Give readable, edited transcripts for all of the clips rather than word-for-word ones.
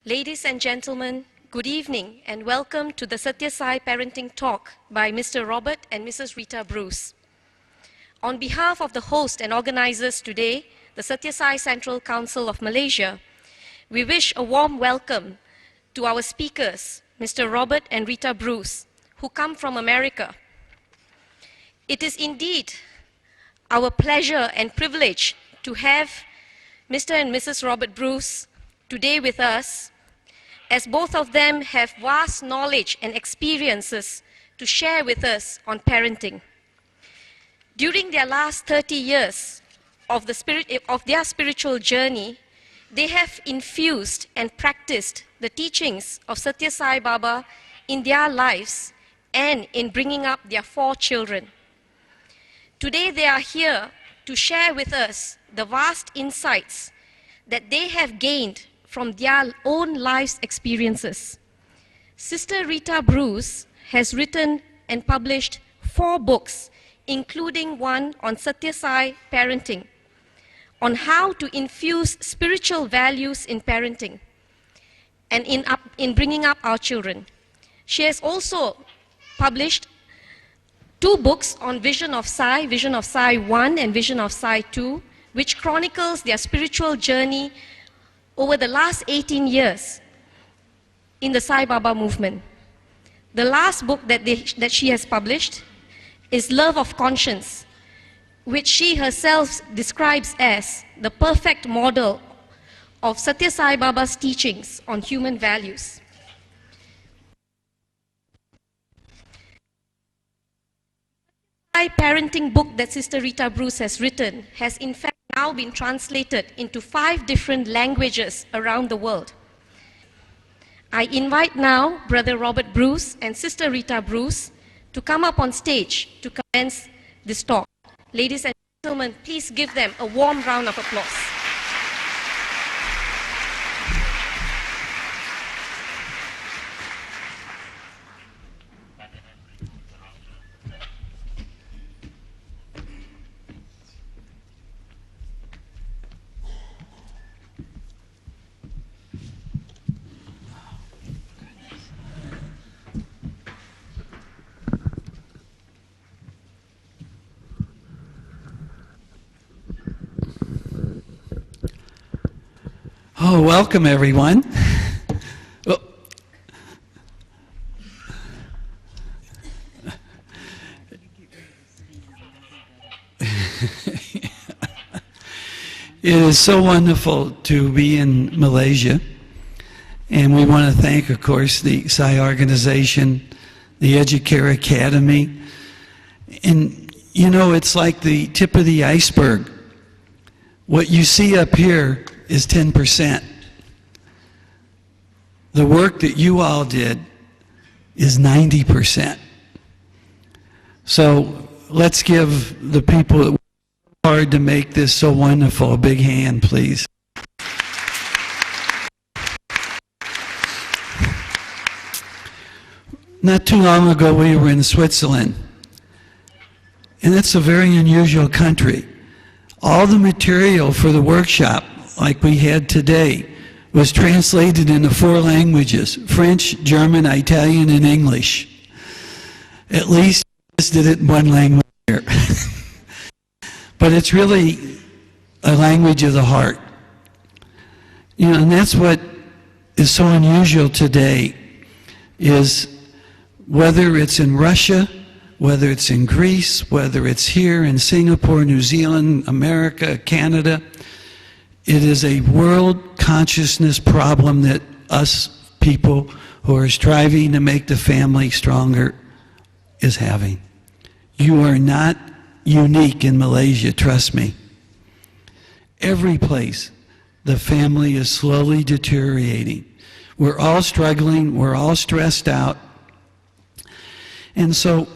Ladies and gentlemen, good evening and welcome to the Sathya Sai Parenting Talk by Mr. Robert and Mrs. Rita Bruce. On behalf of the host and organizers today, the Sathya Sai Central Council of Malaysia, we wish a warm welcome to our speakers, Mr. Robert and Rita Bruce, who come from America. It is indeed our pleasure and privilege to have Mr. and Mrs. Robert Bruce today with us, as both of them have vast knowledge and experiences to share with us on parenting. During their last 30 years of their spiritual journey, they have infused and practiced the teachings of Sathya Sai Baba in their lives and in bringing up their 4 children. Today they are here to share with us the vast insights that they have gained from their own life's experiences. Sister Rita Bruce has written and published 4 books, including one on Sathya Sai Parenting, on how to infuse spiritual values in parenting and in bringing up our children. She has also published 2 books on Vision of Sai 1 and Vision of Sai 2, which chronicles their spiritual journey over the last 18 years in the Sai Baba movement. The last book that she has published is Love of Conscience, which she herself describes as the perfect model of Sathya Sai Baba's teachings on human values. The Sai Parenting book that Sister Rita Bruce has written has in fact now been translated into 5 different languages around the world. I invite now Brother Robert Bruce and Sister Rita Bruce to come up on stage to commence this talk. Ladies and gentlemen, please give them a warm round of applause. Oh, welcome everyone. Oh. It is so wonderful to be in Malaysia, and we want to thank, of course, the Sai organization, the Educare Academy, and you know, it's like the tip of the iceberg. What you see up here is 10%. The work that you all did is 90%. So let's give the people that worked hard to make this so wonderful a big hand, please. Not too long ago we were in Switzerland, and it's a very unusual country. All the material for the workshop, like we had today, was translated into 4 languages: French, German, Italian, and English. At least I just did it in 1 language here. But it's really a language of the heart. You know, and that's what is so unusual today, is whether it's in Russia, whether it's in Greece, whether it's here in Singapore, New Zealand, America, Canada, it is a world consciousness problem that us people who are striving to make the family stronger is having. You are not unique in Malaysia, trust me. Every place, the family is slowly deteriorating. We're all struggling, we're all stressed out. And so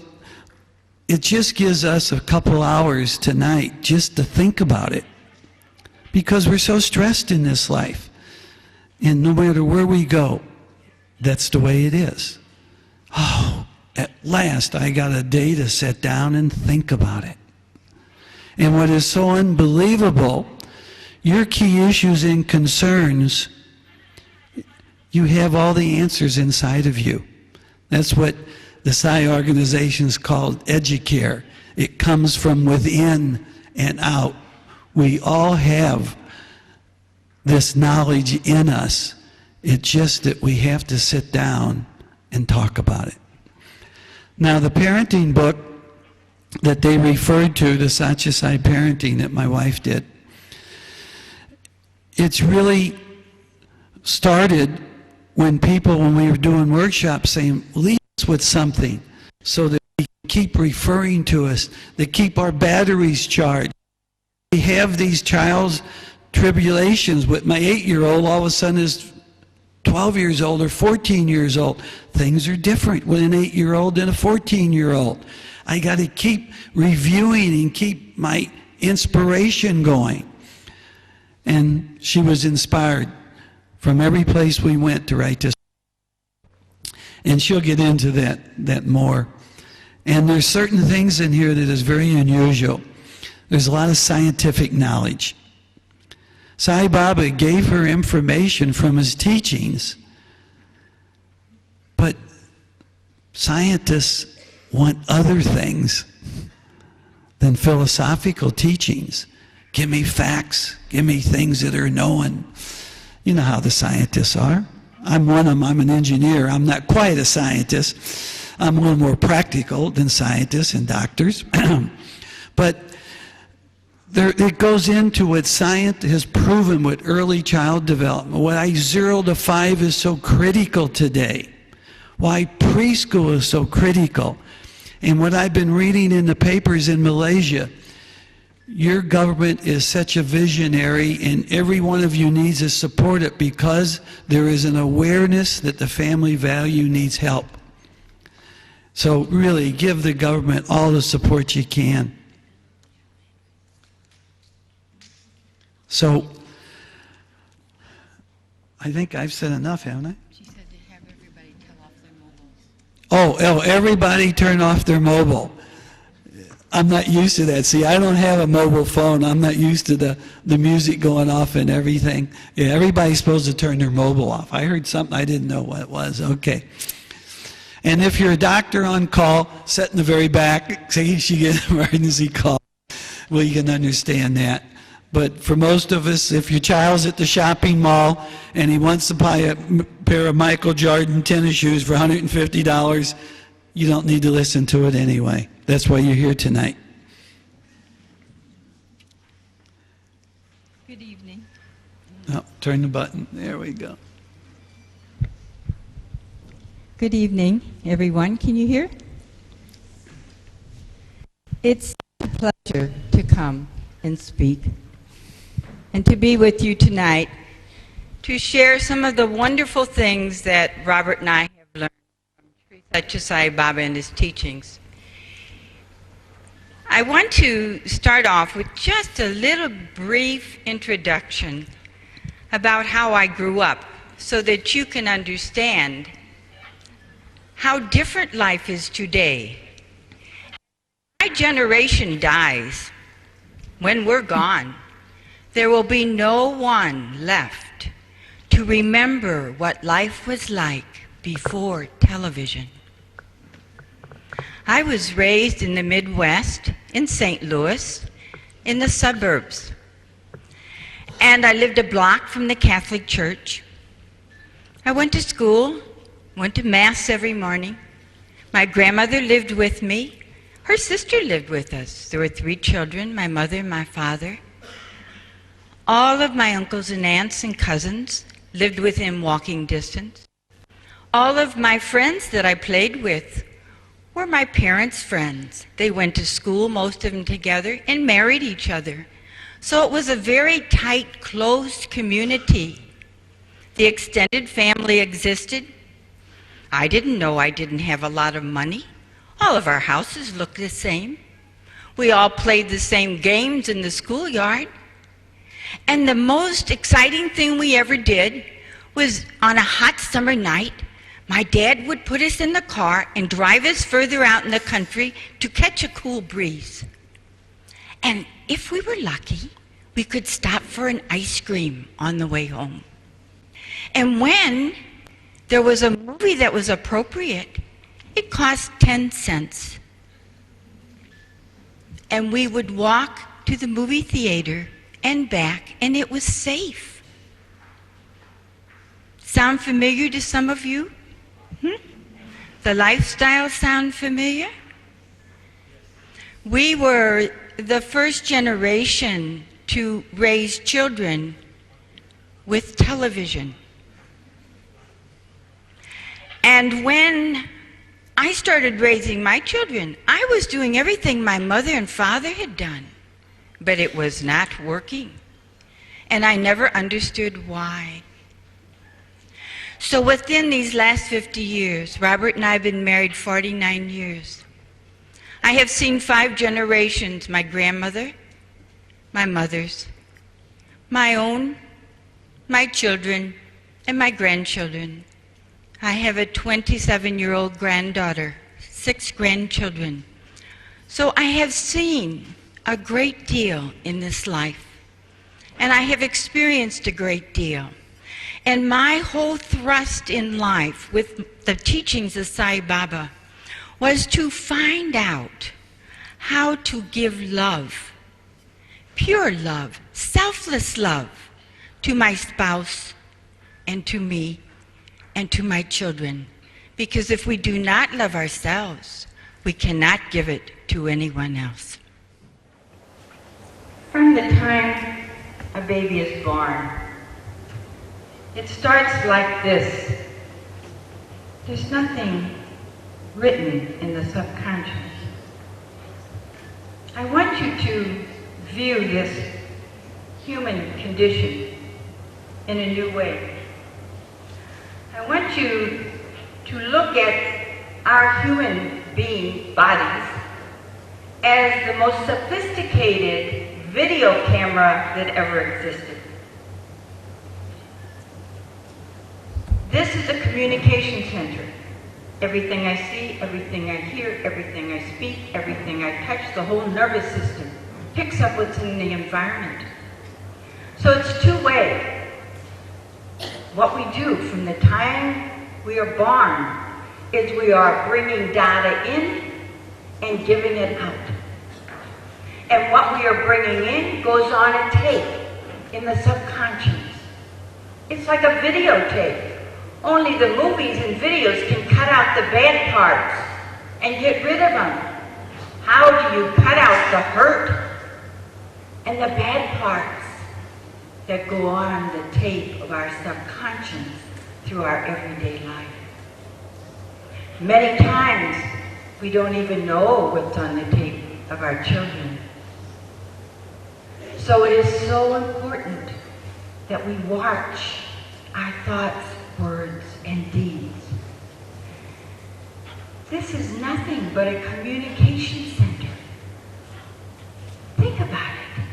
it just gives us a couple hours tonight just to think about it, because we're so stressed in this life. And no matter where we go, that's the way it is. Oh, at last I got a day to sit down and think about it. And what is so unbelievable, your key issues and concerns You have all the answers inside of you. That's what the Sai organization is called Educare. It comes from within and out. We all have this knowledge in us. It's just that we have to sit down and talk about it. Now, the parenting book that they referred to, the Sathya Sai Parenting that my wife did, it's really started when we were doing workshops saying, leave us with something so that we keep referring to us, that keep our batteries charged. We have these trials, tribulations with my 8-year-old, all of a sudden is 12 years old or 14 years old. Things are different with an 8-year-old than a 14-year-old. I got to keep reviewing and keep my inspiration going. And she was inspired from every place we went to write this. And she'll get into that more. And there's certain things in here that is very unusual. There's a lot of scientific knowledge. Sai Baba gave her information from his teachings, but scientists want other things than philosophical teachings. Give me facts. Give me things that are known. You know how the scientists are. I'm one of them. I'm an engineer. I'm not quite a scientist. I'm a little more practical than scientists and doctors. But it goes into what science has proven with early child development, why 0 to 5 is so critical today, why preschool is so critical. And what I've been reading in the papers in Malaysia, your government is such a visionary, and every one of you needs to support it because there is an awareness that the family value needs help. So really, give the government all the support you can. So, I think I've said enough, haven't I? She said to have everybody turn off their mobiles. Oh, everybody turn off their mobile. I'm not used to that. See, I don't have a mobile phone. I'm not used to the music going off and everything. Yeah, everybody's supposed to turn their mobile off. I heard something, I didn't know what it was. Okay. And if you're a doctor on call, sit in the very back, say you get an emergency call. Well, you can understand that. But for most of us, if your child's at the shopping mall and he wants to buy a pair of Michael Jordan tennis shoes for $150, you don't need to listen to it anyway. That's why you're here tonight. Good evening. Oh, turn the button. There we go. Good evening, everyone. Can you hear? It's a pleasure to come and speak and to be with you tonight to share some of the wonderful things that Robert and I have learned from Sathya Sai Baba and his teachings. I want to start off with just a little brief introduction about how I grew up so that you can understand how different life is today. My generation dies. When we're gone, there will be no one left to remember what life was like before television. I was raised in the Midwest, in St. Louis, in the suburbs. And I lived a block from the Catholic Church. I went to school, went to Mass every morning. My grandmother lived with me. Her sister lived with us. There were 3 children, my mother and my father. All of my uncles and aunts and cousins lived within walking distance. All of my friends that I played with were my parents' friends. They went to school, most of them together, and married each other. So it was a very tight, closed community. The extended family existed. I didn't know I didn't have a lot of money. All of our houses looked the same. We all played the same games in the schoolyard. And the most exciting thing we ever did was on a hot summer night, my dad would put us in the car and drive us further out in the country to catch a cool breeze. And if we were lucky, we could stop for an ice cream on the way home. And when there was a movie that was appropriate, it cost 10 cents. And we would walk to the movie theater and back, and it was safe. Sound familiar to some of you? The lifestyle sound familiar? We were the first generation to raise children with television. And when I started raising my children, I was doing everything my mother and father had done, but it was not working. And I never understood why. So within these last 50 years, Robert and I have been married 49 years. I have seen 5 generations, my grandmother, my mother's, my own, my children, and my grandchildren. I have a 27-year-old granddaughter, 6 grandchildren. So I have seen a great deal in this life, and I have experienced a great deal. And my whole thrust in life with the teachings of Sai Baba was to find out how to give love, pure love, selfless love, to my spouse and to me and to my children. Because if we do not love ourselves, we cannot give it to anyone else. From the time a baby is born, it starts like this. There's nothing written in the subconscious. I want you to view this human condition in a new way. I want you to look at our human being bodies as the most sophisticated video camera that ever existed. This is a communication center. Everything I see, everything I hear, everything I speak, everything I touch, the whole nervous system picks up what's in the environment. So it's two-way. What we do from the time we are born is we are bringing data in and giving it out. And what we are bringing in goes on a tape in the subconscious. It's like a videotape. Only the movies and videos can cut out the bad parts and get rid of them. How do you cut out the hurt and the bad parts that go on the tape of our subconscious through our everyday life? Many times we don't even know what's on the tape of our children. So it is so important that we watch our thoughts, words, and deeds. This is nothing but a communication center. Think about it.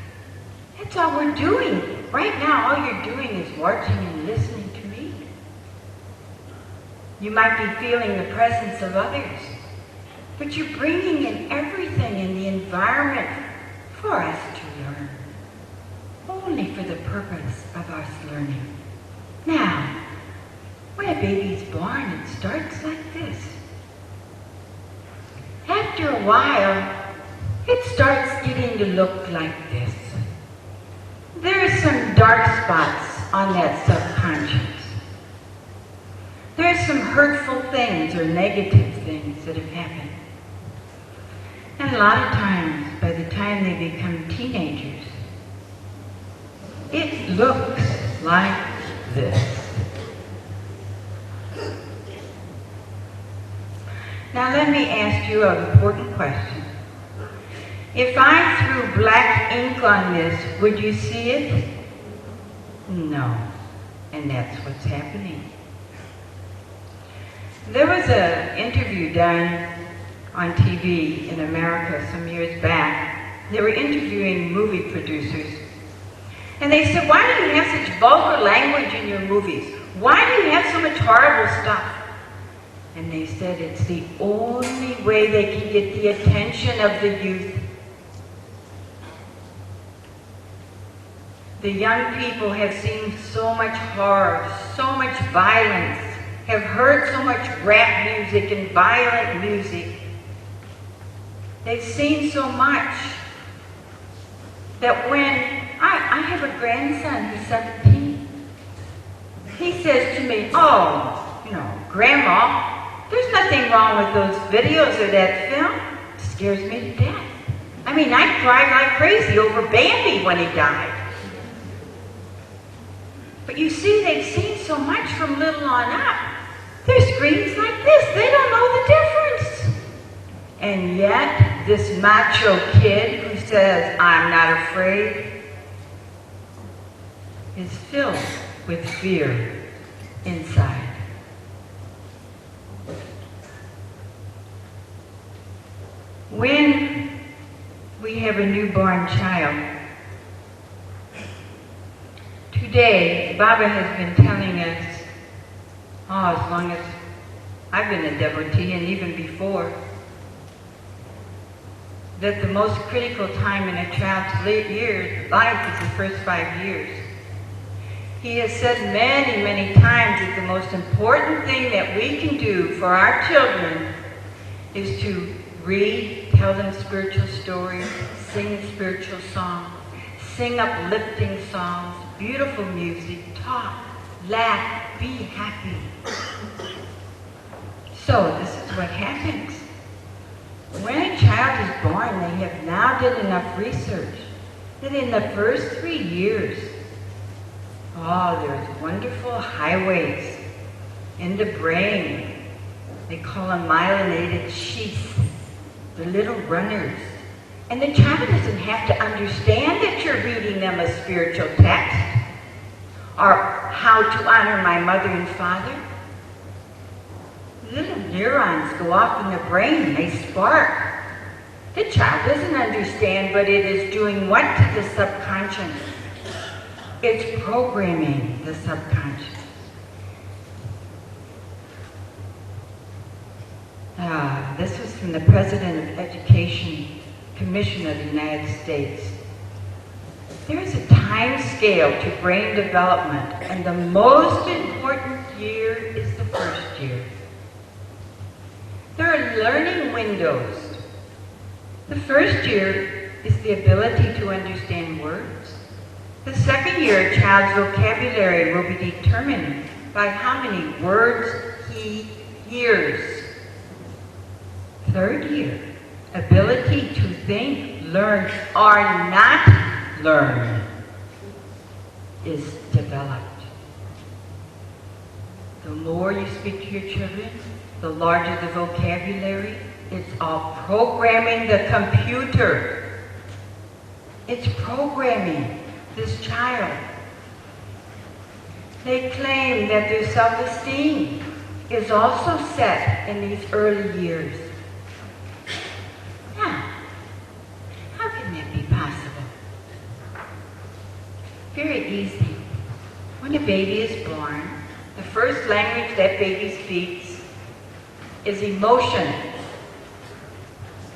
That's all we're doing. Right now, all you're doing is watching and listening to me. You might be feeling the presence of others, but you're bringing in everything in the environment for us to learn, only for the purpose of us learning. Now, when a baby's born, it starts like this. After a while, it starts getting to look like this. There are some dark spots on that subconscious. There are some hurtful things or negative things that have happened. And a lot of times, by the time they become teenagers, it looks like this. Now let me ask you an important question. If I threw black ink on this, would you see it? No. And that's what's happening. There was an interview done on TV in America some years back. They were interviewing movie producers. And they said, why do you have such vulgar language in your movies? Why do you have so much horrible stuff? And they said it's the only way they can get the attention of the youth. The young people have seen so much horror, so much violence, have heard so much rap music and violent music. They've seen so much that when I have a grandson who's 17, he says to me, "Oh, Grandma, there's nothing wrong with those videos or that film. It scares me to death. I mean, I cried like crazy over Bambi when he died." But you see, they've seen so much from little on up. There's screens like this. They don't know the difference. And yet, this macho kid who says, "I'm not afraid," is filled with fear inside. When we have a newborn child, today, Baba has been telling us, as long as I've been a devotee and even before, that the most critical time in a child's life is the first 5 years. He has said many, many times that the most important thing that we can do for our children is to read, tell them spiritual stories, sing spiritual songs, sing uplifting songs, beautiful music, talk, laugh, be happy. So this is what happens. When a child is born, they have now done enough research that in the first 3 years, there's wonderful highways in the brain. They call them myelinated sheaths, the little runners. And the child doesn't have to understand that you're reading them a spiritual text or how to honor my mother and father. Little neurons go off in the brain, they spark. The child doesn't understand, but it is doing what to the subconscious? It's programming the subconscious. This was from the President of Education Commission of the United States. There is a time scale to brain development, and the most important year is the first year. There are learning windows. The first year is the ability to understand words. The second year, a child's vocabulary will be determined by how many words he hears. Third year, ability to think, learn, or not learn is developed. The more you speak to your children, the larger the vocabulary. It's all programming the computer. It's programming this child. They claim that their self-esteem is also set in these early years. Now, how can that be possible? Very easy. When a baby is born, the first language that baby speaks is emotion.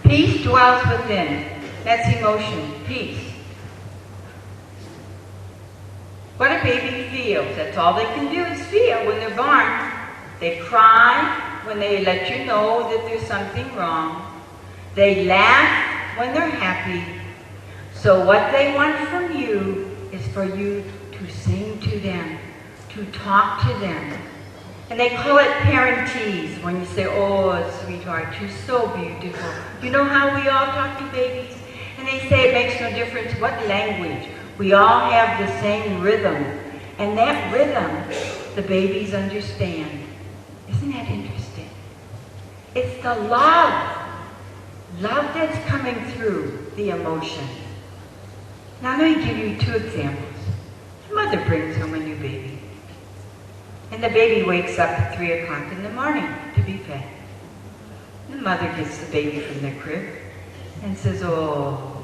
Peace dwells within. That's emotion, peace. What a baby feels, that's all they can do is feel when they're born. They cry when they let you know that there's something wrong. They laugh when they're happy. So what they want from you is for you to sing to them, to talk to them. And they call it parentese when you say, "Oh, sweetheart, you're so beautiful." You know how we all talk to babies? And they say it makes no difference what language. We all have the same rhythm. And that rhythm, the babies understand. Isn't that interesting? It's the love that's coming through the emotion. Now let me give you 2 examples. The mother brings home a new baby. And the baby wakes up at 3 o'clock in the morning to be fed. The mother gets the baby from the crib and says, "Oh,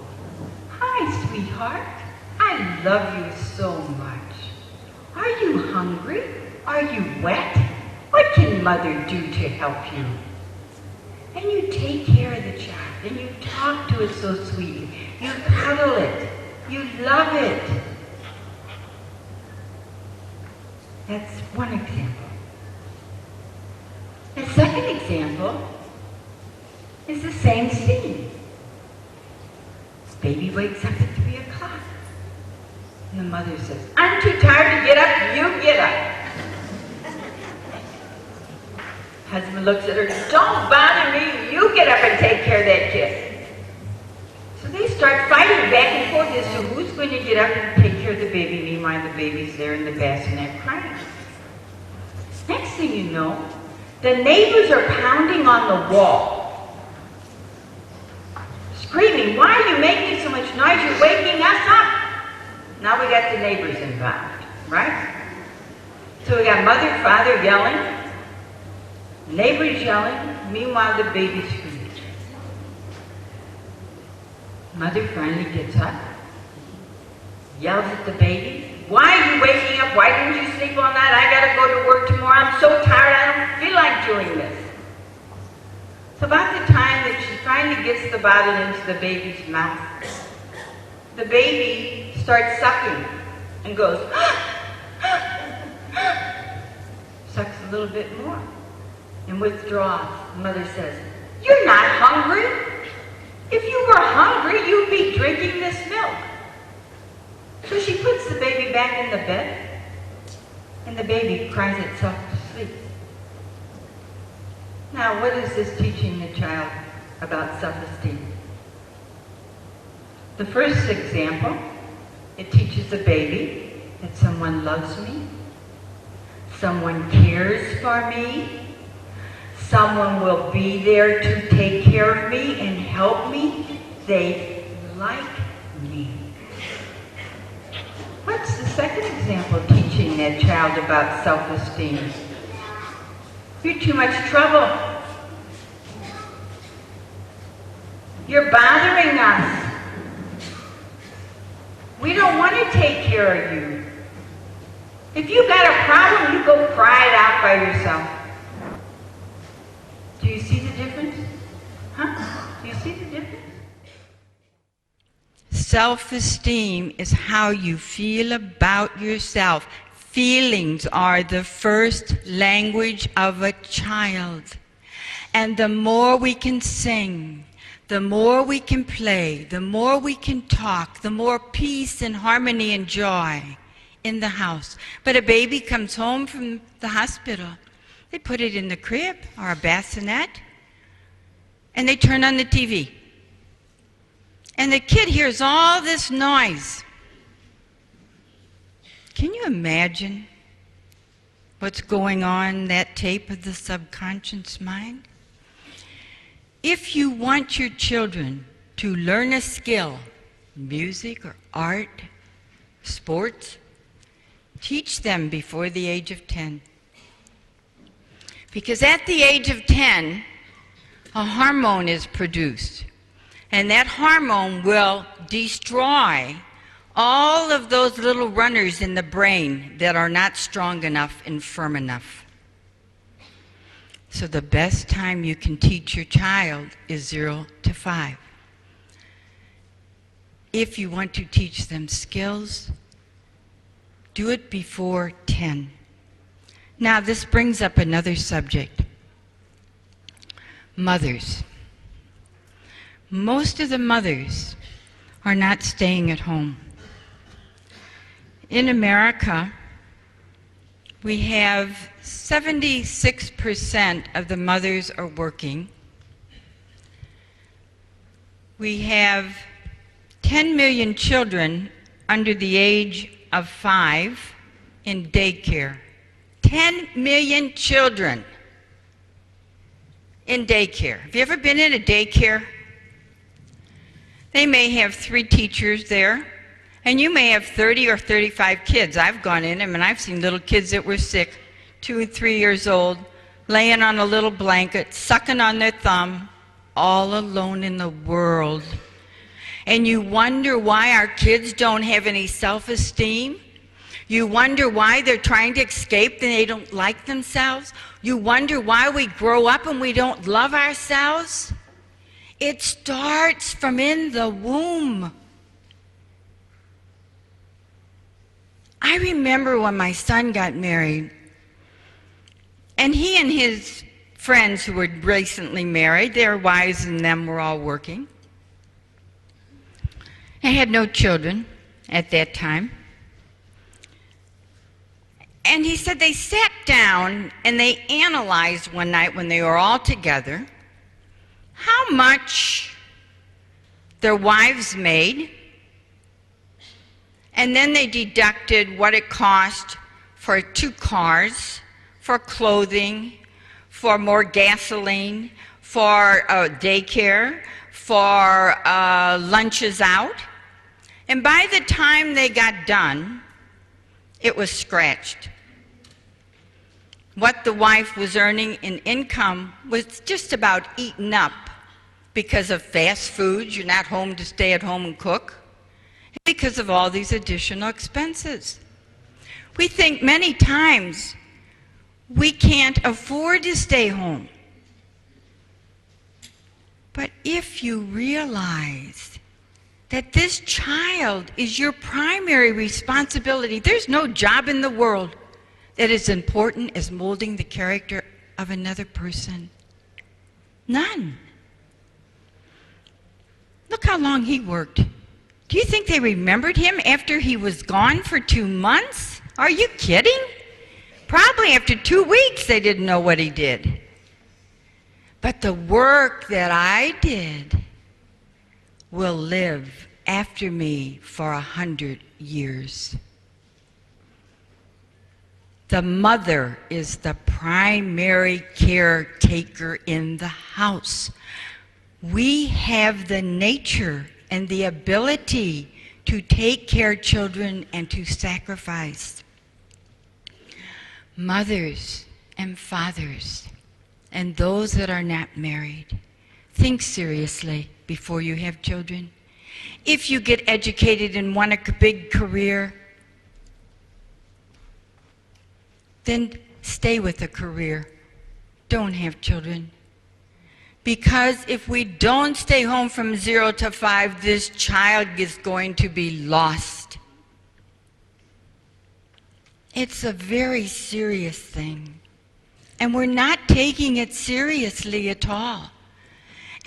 hi, sweetheart. I love you so much. Are you hungry? Are you wet? What can mother do to help you?" And you take care of the child, and you talk to it so sweetly. You cuddle it. You love it. That's one example. The second example is the same scene. Baby wakes up at 3 o'clock. And the mother says, "I'm too tired to get up, you get up." Husband looks at her, "Don't bother me, you get up and take care of that kid." So they start fighting back and forth as to who's going to get up and take care of the baby. Meanwhile, the baby's there in the bassinet crying. Next thing you know, the neighbors are pounding on the wall, screaming, "Why are you making so much noise? You're waking us up." Now we got the neighbors involved, right? So we got mother, father yelling, neighbors yelling, meanwhile the baby's screaming. Mother finally gets up, yells at the baby, "Why are you waking up? Why didn't you sleep all night? I gotta go to work tomorrow. I'm so tired, I don't feel like doing this." So about the time that she finally gets the bottle into the baby's mouth, the baby starts sucking and goes, sucks a little bit more and withdraws. Mother says, "You're not hungry. If you were hungry, you'd be drinking this milk." So she puts the baby back in the bed, and the baby cries itself to sleep. Now, what is this teaching the child about self-esteem? The first example, it teaches the baby that someone loves me, someone cares for me, someone will be there to take care of me and help me. They like me. What's the second example teaching that child about self-esteem? You're too much trouble. You're bothering us. We don't want to take care of you. If you've got a problem, you go cry it out by yourself. Do you see the difference? Huh? Do you see the difference? Self-esteem is how you feel about yourself. Feelings are the first language of a child. And the more we can sing, the more we can play, the more we can talk, the more peace and harmony and joy in the house. But a baby comes home from the hospital, they put it in the crib or a bassinet, and they turn on the TV. And the kid hears all this noise. Can you imagine what's going on in that tape of the subconscious mind? If you want your children to learn a skill, music or art, sports, teach them before the age of 10. Because at the age of 10, a hormone is produced. And that hormone will destroy all of those little runners in the brain that are not strong enough and firm enough. So the best time you can teach your child is 0 to 5. If you want to teach them skills, do it before 10. Now this brings up another subject. Mothers. Most of the mothers are not staying at home. In America, we have 76% of the mothers are working. We have 10 million children under the age of 5 in daycare. 10 million children in daycare. Have you ever been in a daycare? They may have 3 teachers there, and you may have 30 or 35 kids. I've gone in them, and I've seen little kids that were sick, 2 and 3 years old, laying on a little blanket, sucking on their thumb, all alone in the world. And you wonder why our kids don't have any self-esteem? You wonder why they're trying to escape and they don't like themselves? You wonder why we grow up and we don't love ourselves? It starts from in the womb. I remember when my son got married, and he and his friends who were recently married. Their wives and them were all working. I had no children at that time. And he said they sat down and they analyzed one night when they were all together how much their wives made, and then they deducted what it cost for 2 cars, for clothing, for more gasoline, for daycare, for lunches out. And by the time they got done, it was scratched. What the wife was earning in income was just about eaten up because of fast foods. You're not home to stay at home and cook. Because of all these additional expenses. We think many times we can't afford to stay home. But if you realize that this child is your primary responsibility, there's no job in the world that is important as molding the character of another person. None. Look how long he worked. Do you think they remembered him after he was gone for 2 months? Are you kidding? Probably after 2 weeks they didn't know what he did. But the work that I did will live after me for 100 years. The mother is the primary caretaker in the house. We have the nature and the ability to take care of children and to sacrifice. Mothers and fathers and those that are not married, think seriously before you have children. If you get educated and want a big career, then stay with a career. Don't have children. Because if we don't stay home from 0 to 5, this child is going to be lost. It's a very serious thing. And we're not taking it seriously at all.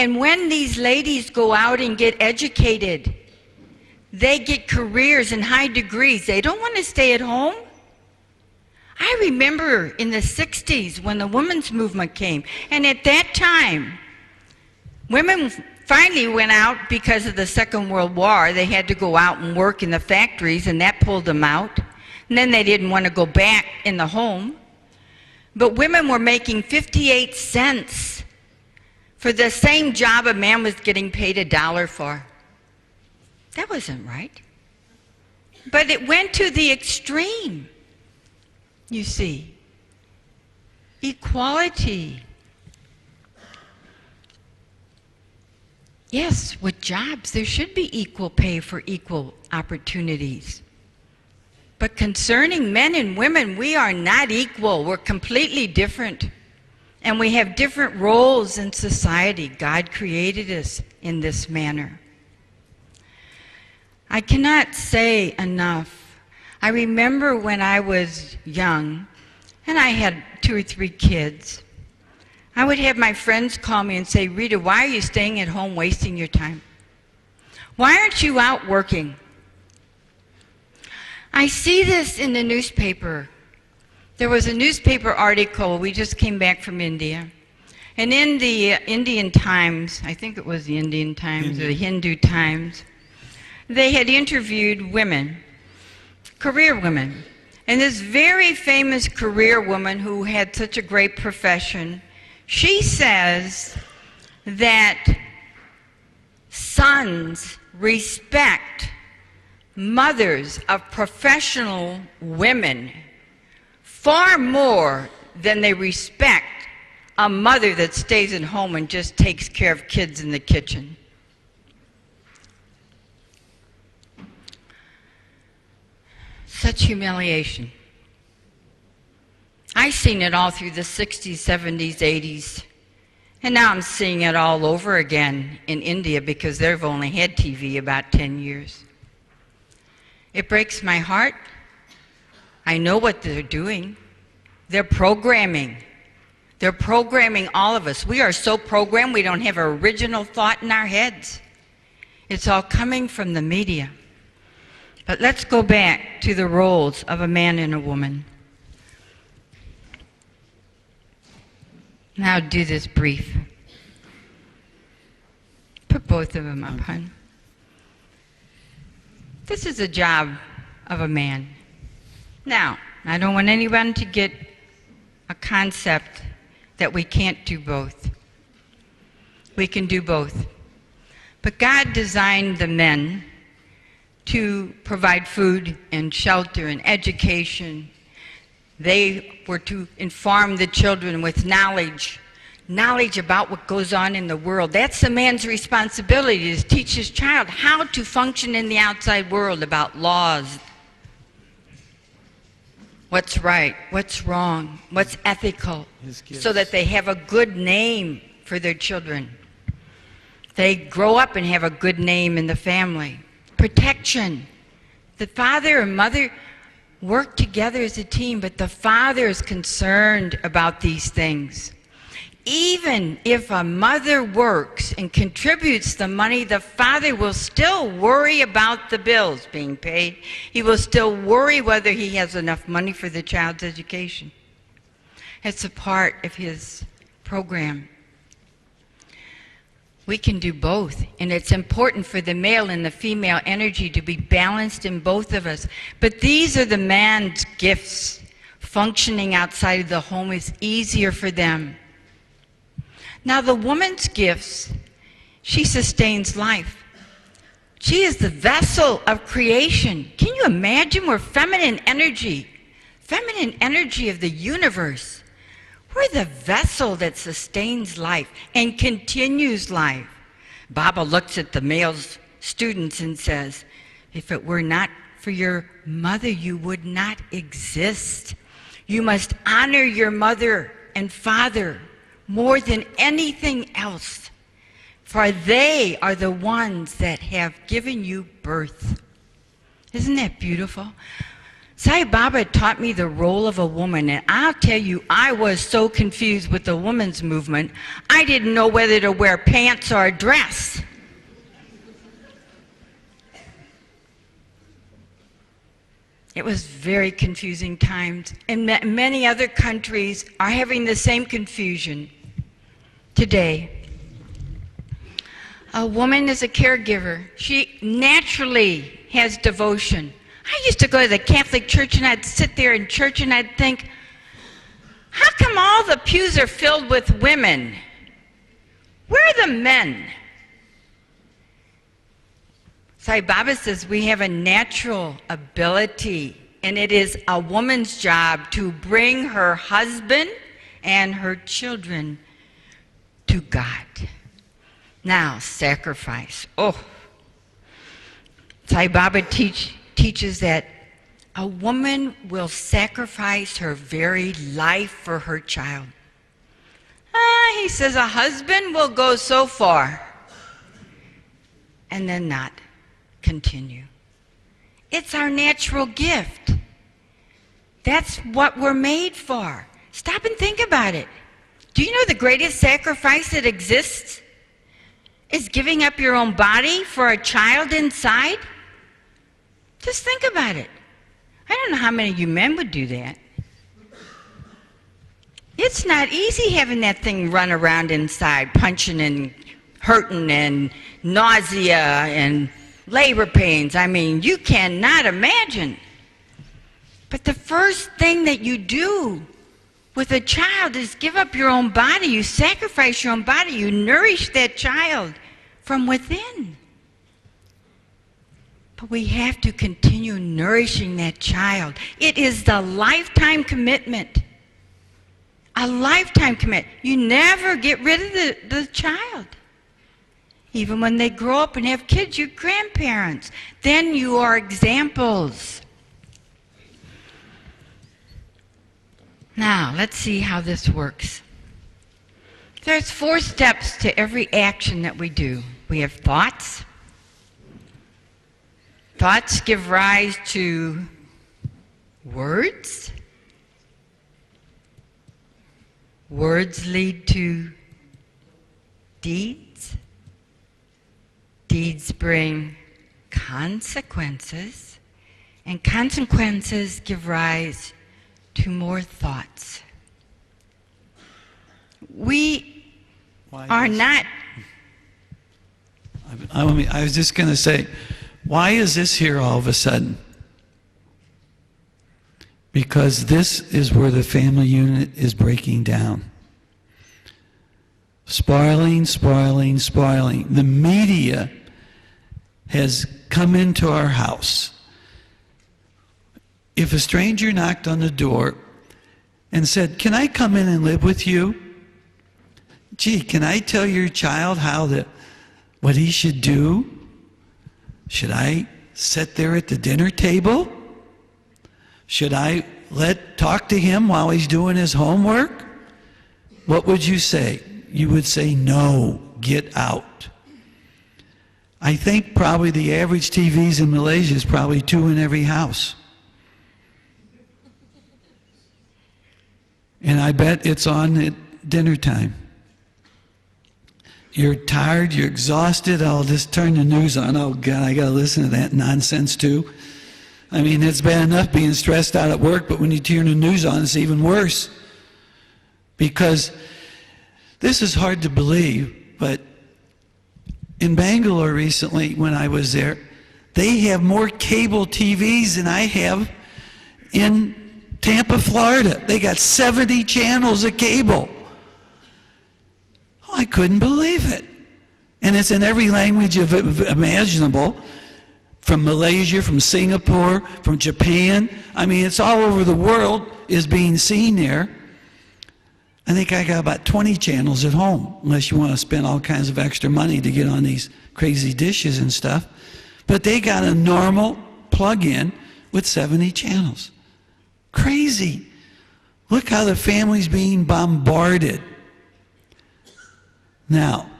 And when these ladies go out and get educated, they get careers and high degrees. They don't want to stay at home. I remember in the 60s when the women's movement came. And at that time, women finally went out because of the Second World War. They had to go out and work in the factories, and that pulled them out. And then they didn't want to go back in the home. But women were making 58 cents for the same job a man was getting paid $1 for. That wasn't right. But it went to the extreme, you see. Equality. Yes, with jobs, there should be equal pay for equal opportunities. But concerning men and women, we are not equal. We're completely different. And we have different roles in society. God created us in this manner. I cannot say enough. I remember when I was young, and I had 2 or 3 kids, I would have my friends call me and say, Rita, why are you staying at home wasting your time? Why aren't you out working? I see this in the newspaper. There was a newspaper article, we just came back from India, and in the Indian Times, I think it was the Indian Times or the Hindu Times, they had interviewed women, career women. And this very famous career woman who had such a great profession, she says that sons respect mothers of professional women far more than they respect a mother that stays at home and just takes care of kids in the kitchen. Such humiliation. I've seen it all through the 60s, 70s, 80s, and now I'm seeing it all over again in India because they've only had TV about 10 years. It breaks my heart. I know what they're doing. They're programming They're programming all of us. We are so programmed we don't have an original thought in our heads. It's all coming from the media. But let's go back to the roles of a man and a woman. Now do this brief. Put both of them up, hon. This is the job of a man. Now, I don't want anyone to get a concept that we can't do both. We can do both. But God designed the men to provide food and shelter and education. They were to inform the children with knowledge about what goes on in the world. That's the man's responsibility, to teach his child how to function in the outside world, about laws, what's right, what's wrong, what's ethical, so that they have a good name for their children. They grow up and have a good name in the family. Protection. The father and mother work together as a team, but the father is concerned about these things. Even if a mother works and contributes the money, the father will still worry about the bills being paid. He will still worry whether he has enough money for the child's education. It's a part of his program. We can do both, and it's important for the male and the female energy to be balanced in both of us. But these are the man's gifts. Functioning outside of the home is easier for them. Now the woman's gifts, she sustains life. She is the vessel of creation. Can you imagine? We're feminine energy of the universe. We're the vessel that sustains life and continues life. Baba looks at the male students and says, if it were not for your mother, you would not exist. You must honor your mother and father more than anything else, for they are the ones that have given you birth. Isn't that beautiful? Sai Baba taught me the role of a woman, and I'll tell you, I was so confused with the women's movement, I didn't know whether to wear pants or a dress. It was very confusing times, and many other countries are having the same confusion today. A woman is a caregiver. She naturally has devotion. I used to go to the Catholic Church and I'd sit there in church and I'd think, how come all the pews are filled with women? Where are the men? Sai Baba says we have a natural ability, and it is a woman's job to bring her husband and her children to God. Now, sacrifice. Oh, Sai Baba teaches that a woman will sacrifice her very life for her child. He says a husband will go so far and then not continue. It's our natural gift. That's what we're made for. Stop and think about it. Do you know the greatest sacrifice that exists is giving up your own body for a child inside? Just think about it. I don't know how many of you men would do that. It's not easy having that thing run around inside, punching and hurting and nausea and labor pains. I mean, you cannot imagine. But the first thing that you do with a child is give up your own body. You sacrifice your own body. You nourish that child from within. But we have to continue nourishing that child. It is the lifetime commitment. A lifetime commitment. You never get rid of the child. Even when they grow up and have kids, you're grandparents. Then you are examples. Now, let's see how this works. There's 4 steps to every action that we do. We have thoughts. Thoughts give rise to words. Words lead to deeds. Deeds bring consequences, and consequences give rise to more thoughts. We are not... I was just going to say, why is this here all of a sudden? Because this is where the family unit is breaking down. Spoiling, spoiling, spoiling. The media has come into our house. If a stranger knocked on the door and said, "Can I come in and live with you? Gee, can I tell your child what he should do? Should I sit there at the dinner table? Should I talk to him while he's doing his homework?" What would you say? You would say, "No, get out." I think probably the average TVs in Malaysia is probably 2 in every house. And I bet it's on at dinner time. You're tired, you're exhausted, I'll just turn the news on. Oh God, I gotta listen to that nonsense too. I mean, it's bad enough being stressed out at work, but when you turn the news on, it's even worse. Because this is hard to believe, but in Bangalore recently, when I was there, they have more cable TVs than I have in Tampa, Florida. They got 70 channels of cable. Oh, I couldn't believe it. And it's in every language imaginable, from Malaysia, from Singapore, from Japan. I mean, it's all over the world is being seen there. I think I got about 20 channels at home, unless you want to spend all kinds of extra money to get on these crazy dishes and stuff. But they got a normal plug-in with 70 channels. Crazy. Look how the family's being bombarded. Now,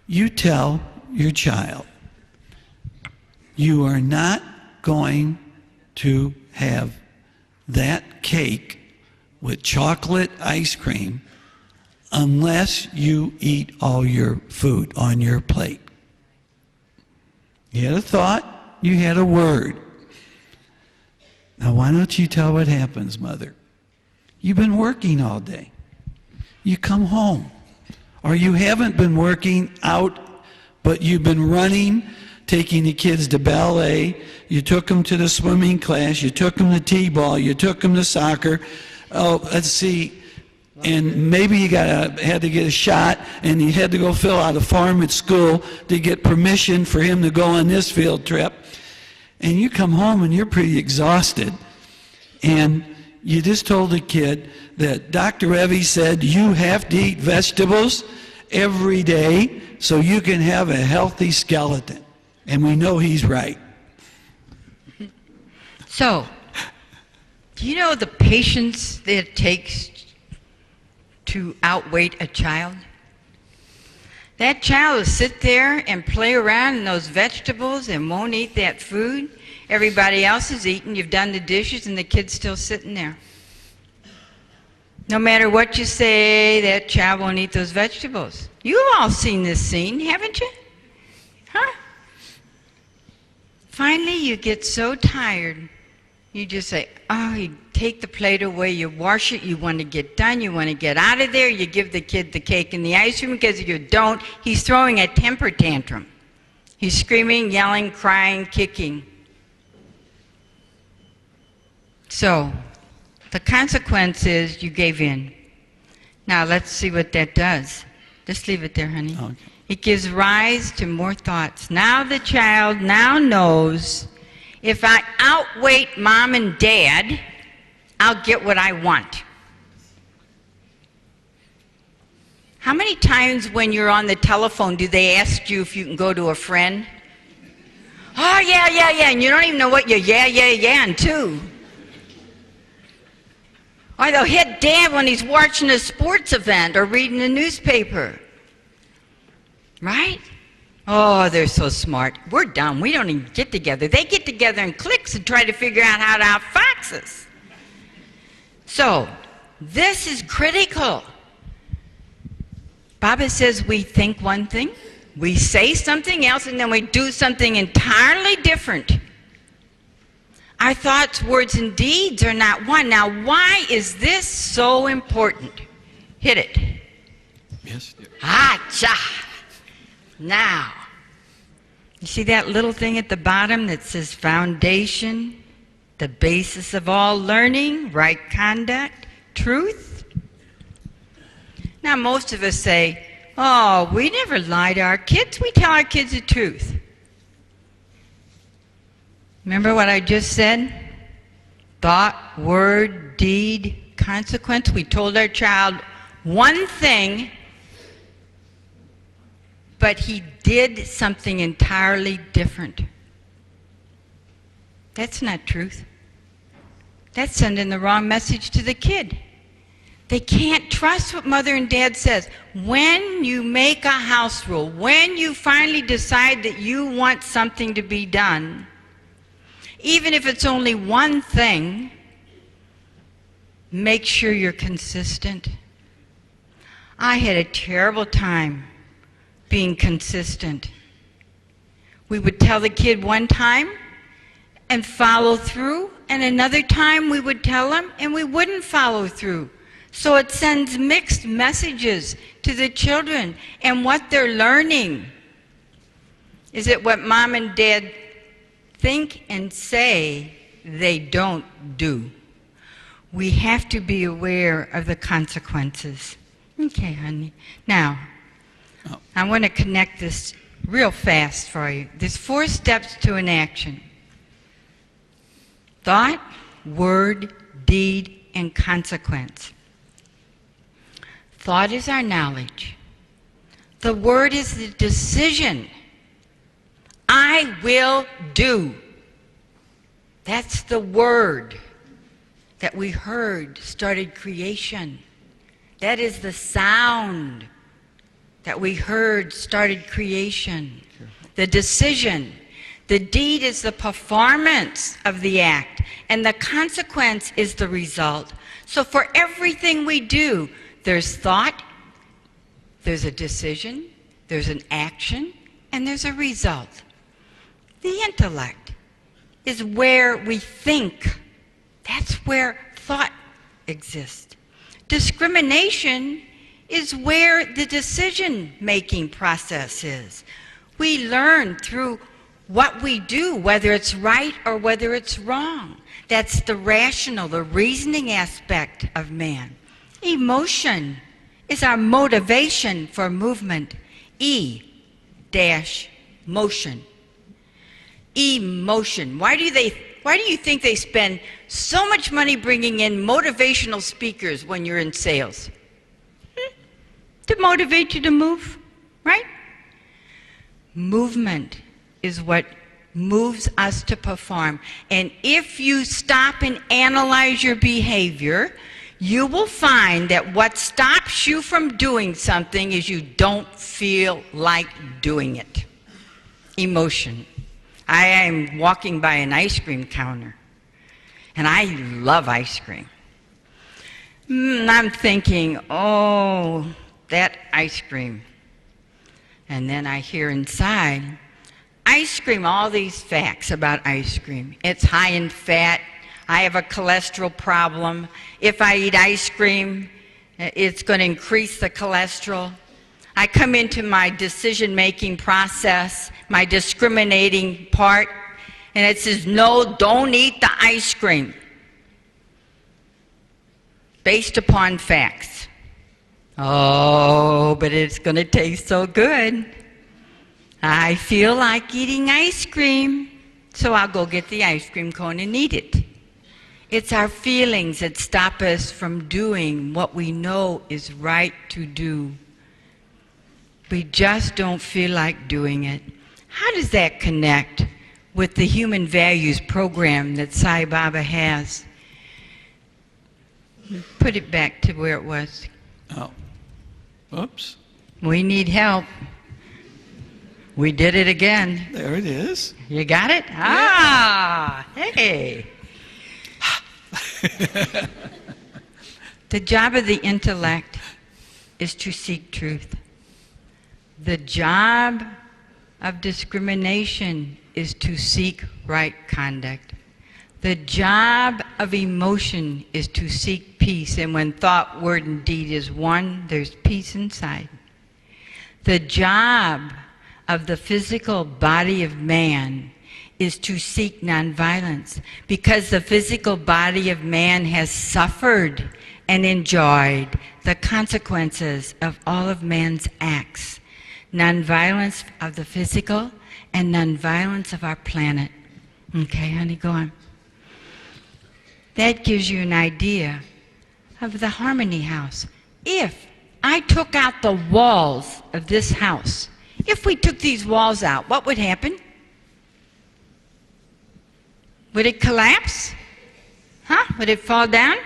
you tell your child, you are not going to have that cake with chocolate ice cream unless you eat all your food on your plate. You had a thought, you had a word. Now why don't you tell what happens, mother? You've been working all day. You come home. Or you haven't been working out, but you've been running, taking the kids to ballet, you took them to the swimming class, you took them to t-ball, you took them to soccer. Oh, let's see, and maybe you had to get a shot, and you had to go fill out a form at school to get permission for him to go on this field trip. And you come home and you're pretty exhausted, and you just told the kid that Dr. Evie said you have to eat vegetables every day so you can have a healthy skeleton. And we know he's right. So, do you know the patience that it takes to outweigh a child? That child will sit there and play around in those vegetables and won't eat that food. Everybody else is eating, you've done the dishes, and the kid's still sitting there. No matter what you say, that child won't eat those vegetables. You've all seen this scene, haven't you? Huh? Finally, you get so tired, you just say, oh, you take the plate away, you wash it, you want to get done, you want to get out of there, you give the kid the cake and the ice cream, because if you don't, he's throwing a temper tantrum. He's screaming, yelling, crying, kicking. So, the consequence is you gave in. Now, let's see what that does. Just leave it there, honey. Okay. It gives rise to more thoughts. Now the child now knows, if I outweight mom and dad, I'll get what I want. How many times when you're on the telephone do they ask you if you can go to a friend? Oh, yeah, and you don't even know what you're and to. Or they'll hit dad when he's watching a sports event or reading the newspaper. Right? Oh, they're so smart. We're dumb. We don't even get together. They get together in cliques and try to figure out how to outfox us. So, This is critical. Baba says we think one thing, we say something else, and then we do something entirely different. Our thoughts, words, and deeds are not one. Now, why is this so important? Hit it. Yes, dear. Ah-cha! Now, you see that little thing at the bottom that says foundation, the basis of all learning, right conduct, truth? Now, most of us say, oh, we never lie to our kids. We tell our kids the truth. Remember what I just said? Thought, word, deed, consequence. We told our child one thing, but he did something entirely different. That's not truth. That's sending the wrong message to the kid. They can't trust what mother and dad says. When you make a house rule, when you finally decide that you want something to be done, even if it's only one thing, make sure you're consistent. I had a terrible time being consistent. We would tell the kid one time and follow through, and another time we would tell them and we wouldn't follow through. So it sends mixed messages to the children, and what they're learning is that what mom and dad think and say, they don't do. We have to be aware of the consequences. Okay, honey. Now, I want to connect this real fast for you. There's 4 steps to an action. Thought, word, deed, and consequence. Thought is our knowledge. The word is the decision. I will do. That's the word that we heard started creation. That is the sound that we heard started creation. The decision. The deed is the performance of the act, and the consequence is the result. So for everything we do, there's thought, there's a decision, there's an action, and there's a result. The intellect is where we think. That's where thought exists. Discrimination is where the decision-making process is. We learn through what we do, whether it's right or whether it's wrong. That's the rational, the reasoning aspect of man. Emotion is our motivation for movement. E-motion. Emotion. Why do you think they spend so much money bringing in motivational speakers when you're in sales? To motivate you to move, right? Movement is what moves us to perform. And if you stop and analyze your behavior, you will find that what stops you from doing something is you don't feel like doing it. Emotion. I am walking by an ice cream counter, and I love ice cream. I'm thinking, oh, that ice cream. And then I hear inside, ice cream, all these facts about ice cream. It's high in fat. I have a cholesterol problem. If I eat ice cream, it's going to increase the cholesterol. I come into my decision-making process, my discriminating part, and it says, no, don't eat the ice cream. Based upon facts. Oh, but it's going to taste so good. I feel like eating ice cream, so I'll go get the ice cream cone and eat it. It's our feelings that stop us from doing what we know is right to do. We just don't feel like doing it. How does that connect with the human values program that Sai Baba has? Put it back to where it was. Oh. Oops. We need help. We did it again. There it is. You got it? Ah, hey. The job of the intellect is to seek truth. The job of discrimination is to seek right conduct. The job of emotion is to seek peace, and when thought, word, and deed is one, there's peace inside. The job of the physical body of man is to seek nonviolence, because the physical body of man has suffered and enjoyed the consequences of all of man's acts. Nonviolence of the physical and nonviolence of our planet. Okay, honey, go on. That gives you an idea of the Harmony House. If I took out the walls of this house, if we took these walls out, what would happen? Would it collapse? Huh? Would it fall down?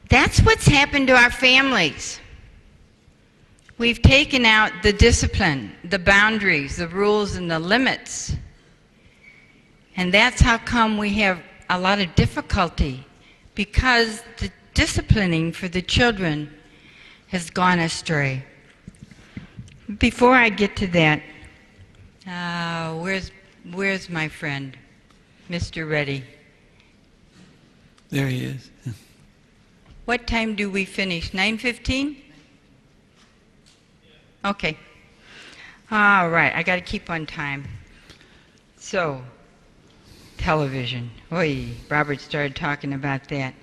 That's what's happened to our families. We've taken out the discipline, the boundaries, the rules, and the limits. And that's how come we have a lot of difficulty, because the disciplining for the children has gone astray. Before I get to that, where's my friend, Mr. Reddy? There he is. What time do we finish? 9:15? Okay. All right, I got to keep on time. So, television. Oy, Robert started talking about that.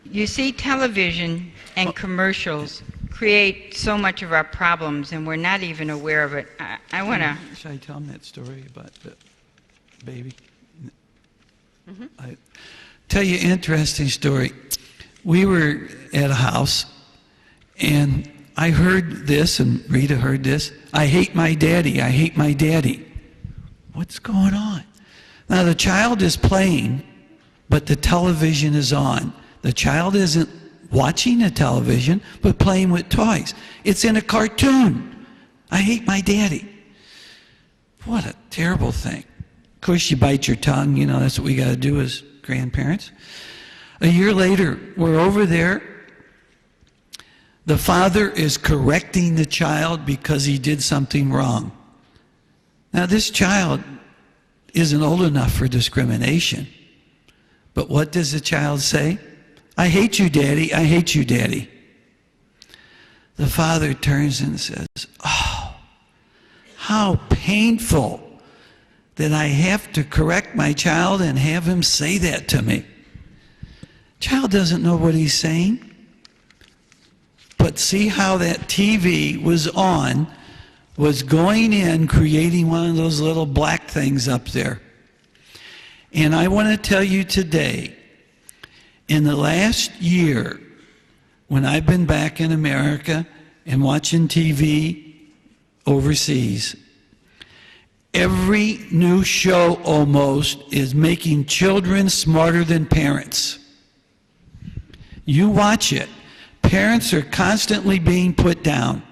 You see, television and commercials create so much of our problems, and we're not even aware of it. I want to... Should I tell him that story about the baby? Mm-hmm. I tell you an interesting story. We were at a house, and I heard this, and Rita heard this. I hate my daddy. I hate my daddy. What's going on? Now, the child is playing, but the television is on. The child isn't watching the television, but playing with toys. It's in a cartoon. I hate my daddy. What a terrible thing. Of course, you bite your tongue. You know, that's what we got to do as grandparents. A year later, we're over there. The father is correcting the child because he did something wrong. Now, this child isn't old enough for discrimination. But what does the child say? I hate you, Daddy. I hate you, Daddy. The father turns and says, oh, how painful that I have to correct my child and have him say that to me. Child doesn't know what he's saying. But see how that TV was on, was going in, creating one of those little black things up there. And I want to tell you today, in the last year, when I've been back in America and watching TV overseas, every new show almost is making children smarter than parents. You watch it. Parents are constantly being put down.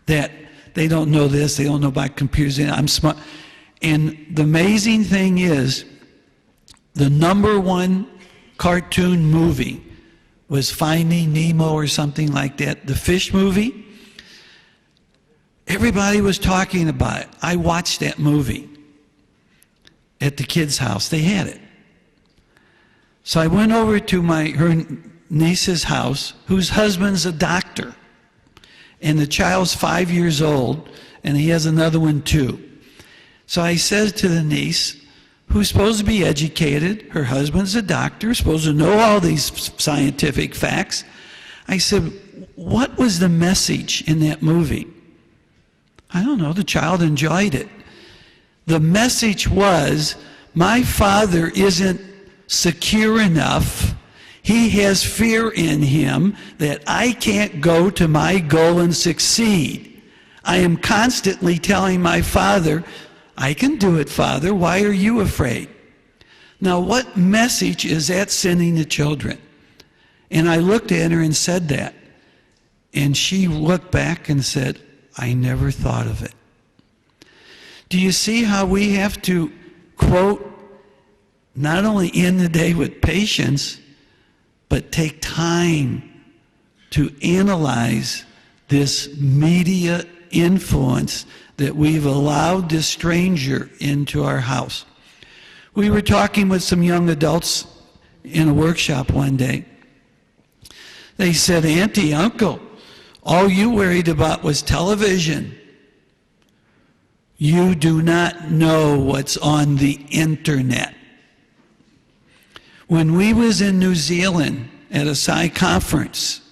That they don't know this, they don't know about computers, I'm smart. And the amazing thing is, the #1 cartoon movie was Finding Nemo or something like that, the fish movie. Everybody was talking about it. I watched that movie at the kids' house. They had it. So I went over to her niece's house, whose husband's a doctor. And the child's 5 years old, and he has another one too. So I said to the niece, who's supposed to be educated, her husband's a doctor, supposed to know all these scientific facts. I said, what was the message in that movie? I don't know, the child enjoyed it. The message was, my father isn't secure enough. He has fear in him that I can't go to my goal and succeed. I am constantly telling my father, I can do it, Father. Why are you afraid? Now, what message is that sending to children? And I looked at her and said that. And she looked back and said, I never thought of it. Do you see how we have to, quote, not only end the day with patience, but take time to analyze this media influence that we've allowed this stranger into our house. We were talking with some young adults in a workshop one day. They said, "Auntie, Uncle, all you worried about was television. You do not know what's on the internet." When we was in New Zealand at a Sai conference,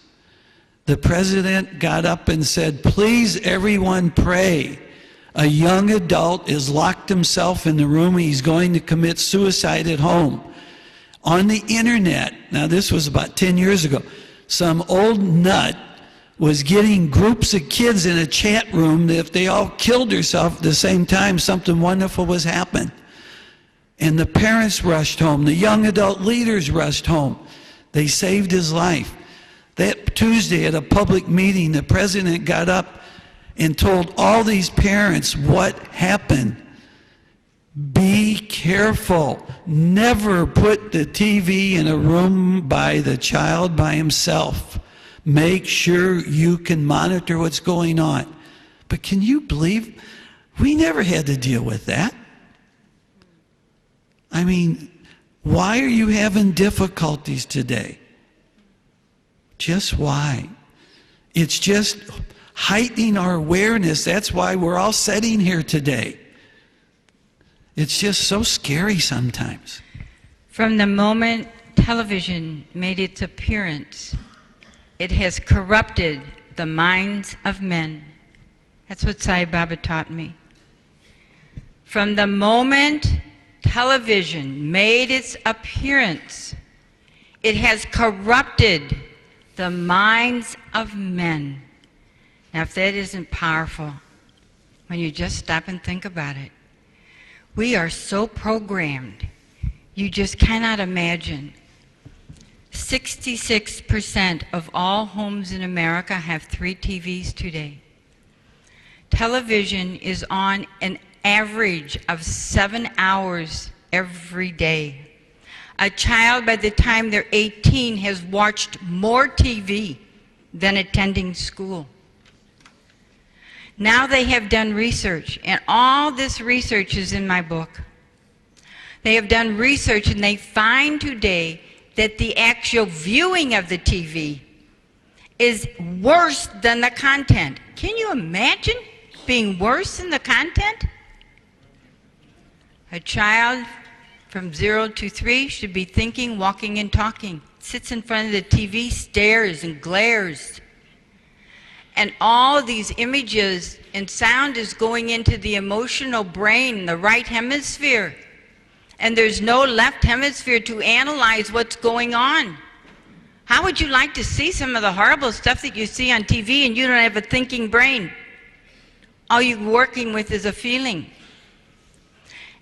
the president got up and said, "Please everyone pray. A young adult has locked himself in the room. He's going to commit suicide at home." On the internet, now this was about 10 years ago, some old nut was getting groups of kids in a chat room that if they all killed themselves at the same time, something wonderful was happening. And the parents rushed home. The young adult leaders rushed home. They saved his life. That Tuesday at a public meeting, the president got up and told all these parents what happened. Be careful. Never put the TV in a room by the child by himself. Make sure you can monitor what's going on. But can you believe we never had to deal with that? I mean, why are you having difficulties today? Just why? It's just heightening our awareness. That's why we're all sitting here today. It's just so scary sometimes. From the moment television made its appearance, it has corrupted the minds of men. That's what Sai Baba taught me. From the moment television made its appearance, it has corrupted the minds of men. Now, if that isn't powerful, when you just stop and think about it, we are so programmed, you just cannot imagine. 66% of all homes in America have 3 TVs today. Television is on an average of 7 hours every day. A child, by the time they're 18, has watched more TV than attending school. Now they have done research, and all this research is in my book. They have done research, and they find today that the actual viewing of the TV is worse than the content. Can you imagine being worse than the content? A child from 0 to 3 should be thinking, walking, and talking. Sits in front of the TV, stares and glares. And all these images and sound is going into the emotional brain, the right hemisphere. And there's no left hemisphere to analyze what's going on. How would you like to see some of the horrible stuff that you see on TV and you don't have a thinking brain? All you're working with is a feeling.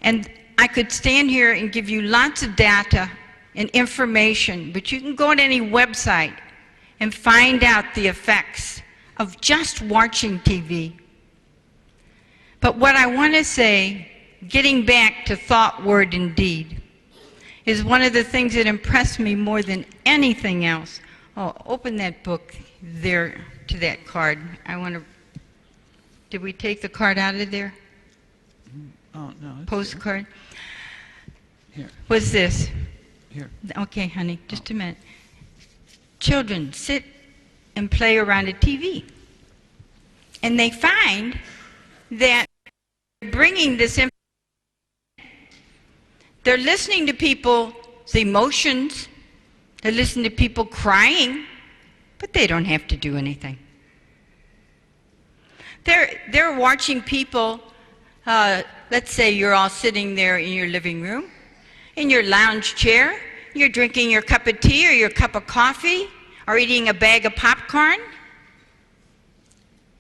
And I could stand here and give you lots of data and information, but you can go to any website and find out the effects of just watching TV. But what I want to say, getting back to thought, word, and deed, is one of the things that impressed me more than anything else. Oh, open that book there to that card. I want to, did we take the card out of there? Oh, no. Postcard? Here. What's this? Here. Okay, honey, just a minute. Children sit and play around a TV. And they find that bringing this information, they're listening to people's emotions, they're listening to people crying, but they don't have to do anything. They're watching people, let's say you're all sitting there in your living room, in your lounge chair, you're drinking your cup of tea or your cup of coffee, or eating a bag of popcorn,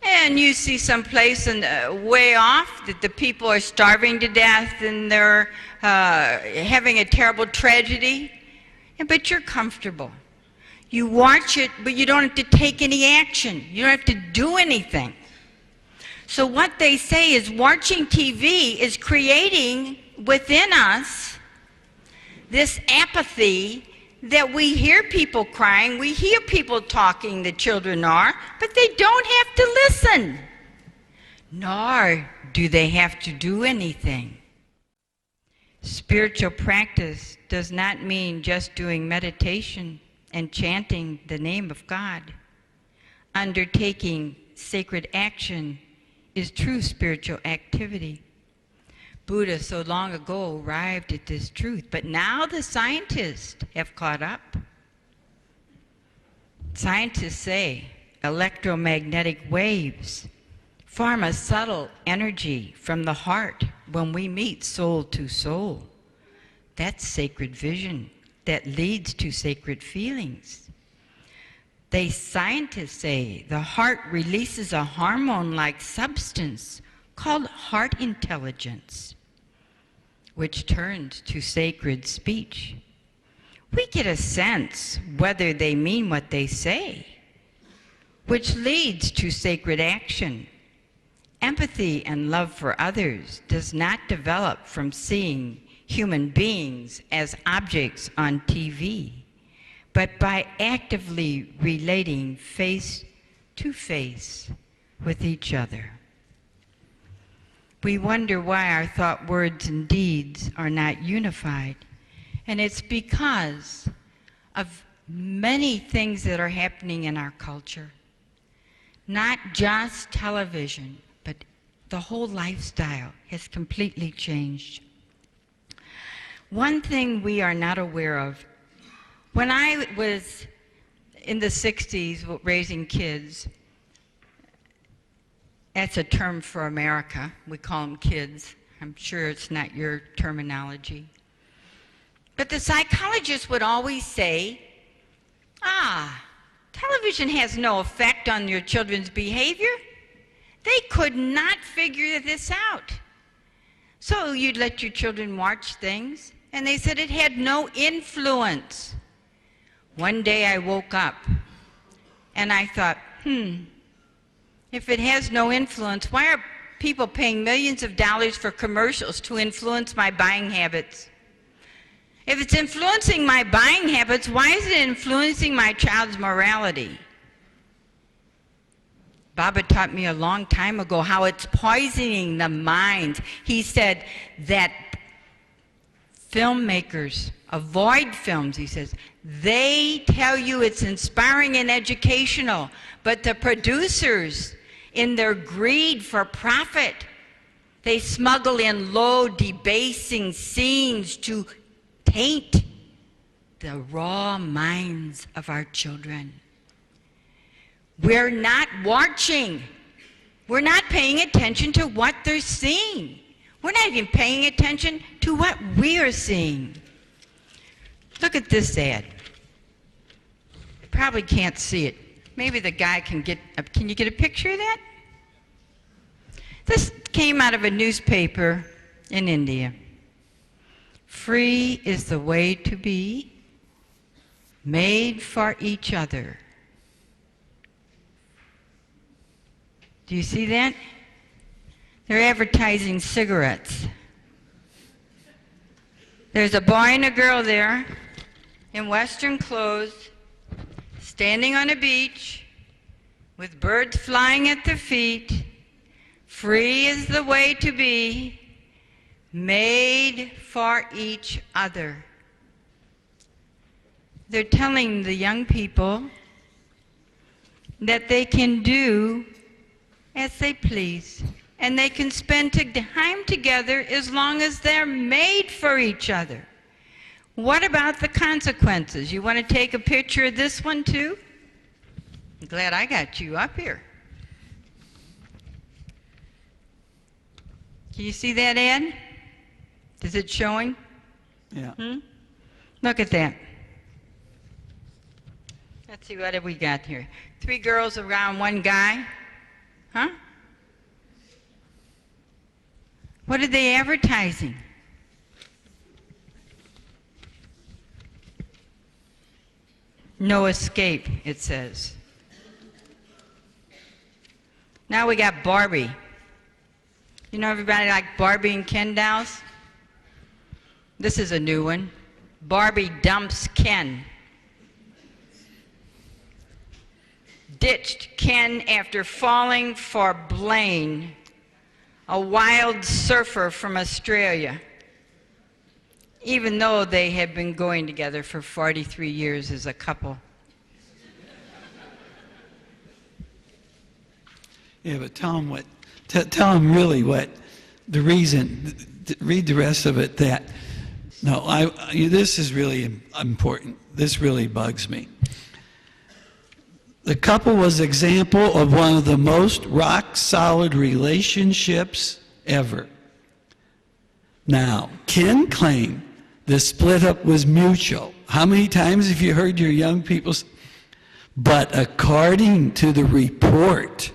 and you see someplace way off that the people are starving to death and they're having a terrible tragedy, but you're comfortable. You watch it, but you don't have to take any action. You don't have to do anything. So what they say is watching TV is creating within us this apathy that we hear people crying, we hear people talking, the children are, but they don't have to listen, nor do they have to do anything. Spiritual practice does not mean just doing meditation and chanting the name of God. Undertaking sacred action is true spiritual activity. Buddha so long ago arrived at this truth, but now the scientists have caught up. Scientists say electromagnetic waves form a subtle energy from the heart when we meet soul to soul. That's sacred vision that leads to sacred feelings. Scientists say the heart releases a hormone-like substance called heart intelligence, which turns to sacred speech. We get a sense whether they mean what they say, which leads to sacred action. Empathy and love for others does not develop from seeing human beings as objects on TV, but by actively relating face to face with each other. We wonder why our thought, words, and deeds are not unified. And it's because of many things that are happening in our culture. Not just television, but the whole lifestyle has completely changed. One thing we are not aware of, when I was in the 60s raising kids, that's a term for America. We call them kids. I'm sure it's not your terminology. But the psychologists would always say, television has no effect on your children's behavior. They could not figure this out. So you'd let your children watch things, and they said it had no influence. One day I woke up, and I thought, if it has no influence, why are people paying millions of dollars for commercials to influence my buying habits? If it's influencing my buying habits, why is it influencing my child's morality? Baba taught me a long time ago how it's poisoning the minds. He said that filmmakers avoid films, he says. They tell you it's inspiring and educational, but the producers, in their greed for profit, they smuggle in low, debasing scenes to taint the raw minds of our children. We're not watching. We're not paying attention to what they're seeing. We're not even paying attention to what we are seeing. Look at this ad. You probably can't see it. Maybe the guy can you get a picture of that? This came out of a newspaper in India. Free is the way to be, made for each other. Do you see that? They're advertising cigarettes. There's a boy and a girl there in Western clothes, standing on a beach with birds flying at their feet. Free is the way to be, made for each other. They're telling the young people that they can do as they please, and they can spend time together as long as they're made for each other. What about the consequences? You want to take a picture of this one too? I'm glad I got you up here. Can you see that ad? Is it showing? Yeah. Look at that. Let's see, what have we got here? 3 girls around one guy. Huh? What are they advertising? No escape, it says. Now we got Barbie. You know everybody like Barbie and Ken dolls? This is a new one. Barbie dumps Ken. Ditched Ken after falling for Blaine, a wild surfer from Australia, even though they had been going together for 43 years as a couple. Yeah, but tell them really what the reason. Read the rest of it. This is really important. This really bugs me. The couple was an example of one of the most rock-solid relationships ever. Now, Ken claimed the split-up was mutual. How many times have you heard your young people say? But according to the report,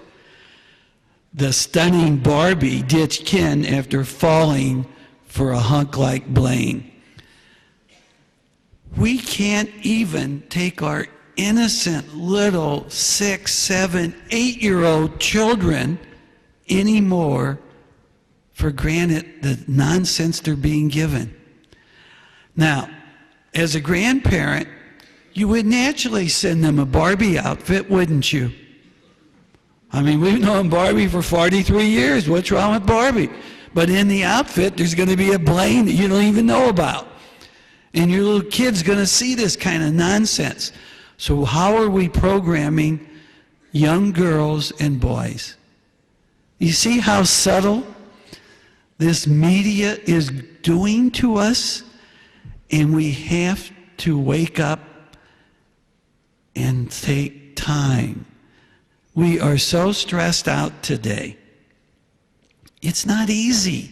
the stunning Barbie ditched Ken after falling for a hunk like Blaine. We can't even take our innocent little 6, 7, 8-year-old children anymore for granted the nonsense they're being given. Now, as a grandparent, you would naturally send them a Barbie outfit, wouldn't you? I mean, we've known Barbie for 43 years. What's wrong with Barbie? But in the outfit, there's going to be a Blaine that you don't even know about. And your little kid's going to see this kind of nonsense. So how are we programming young girls and boys? You see how subtle this media is doing to us? And we have to wake up and take time. We are so stressed out today. It's not easy.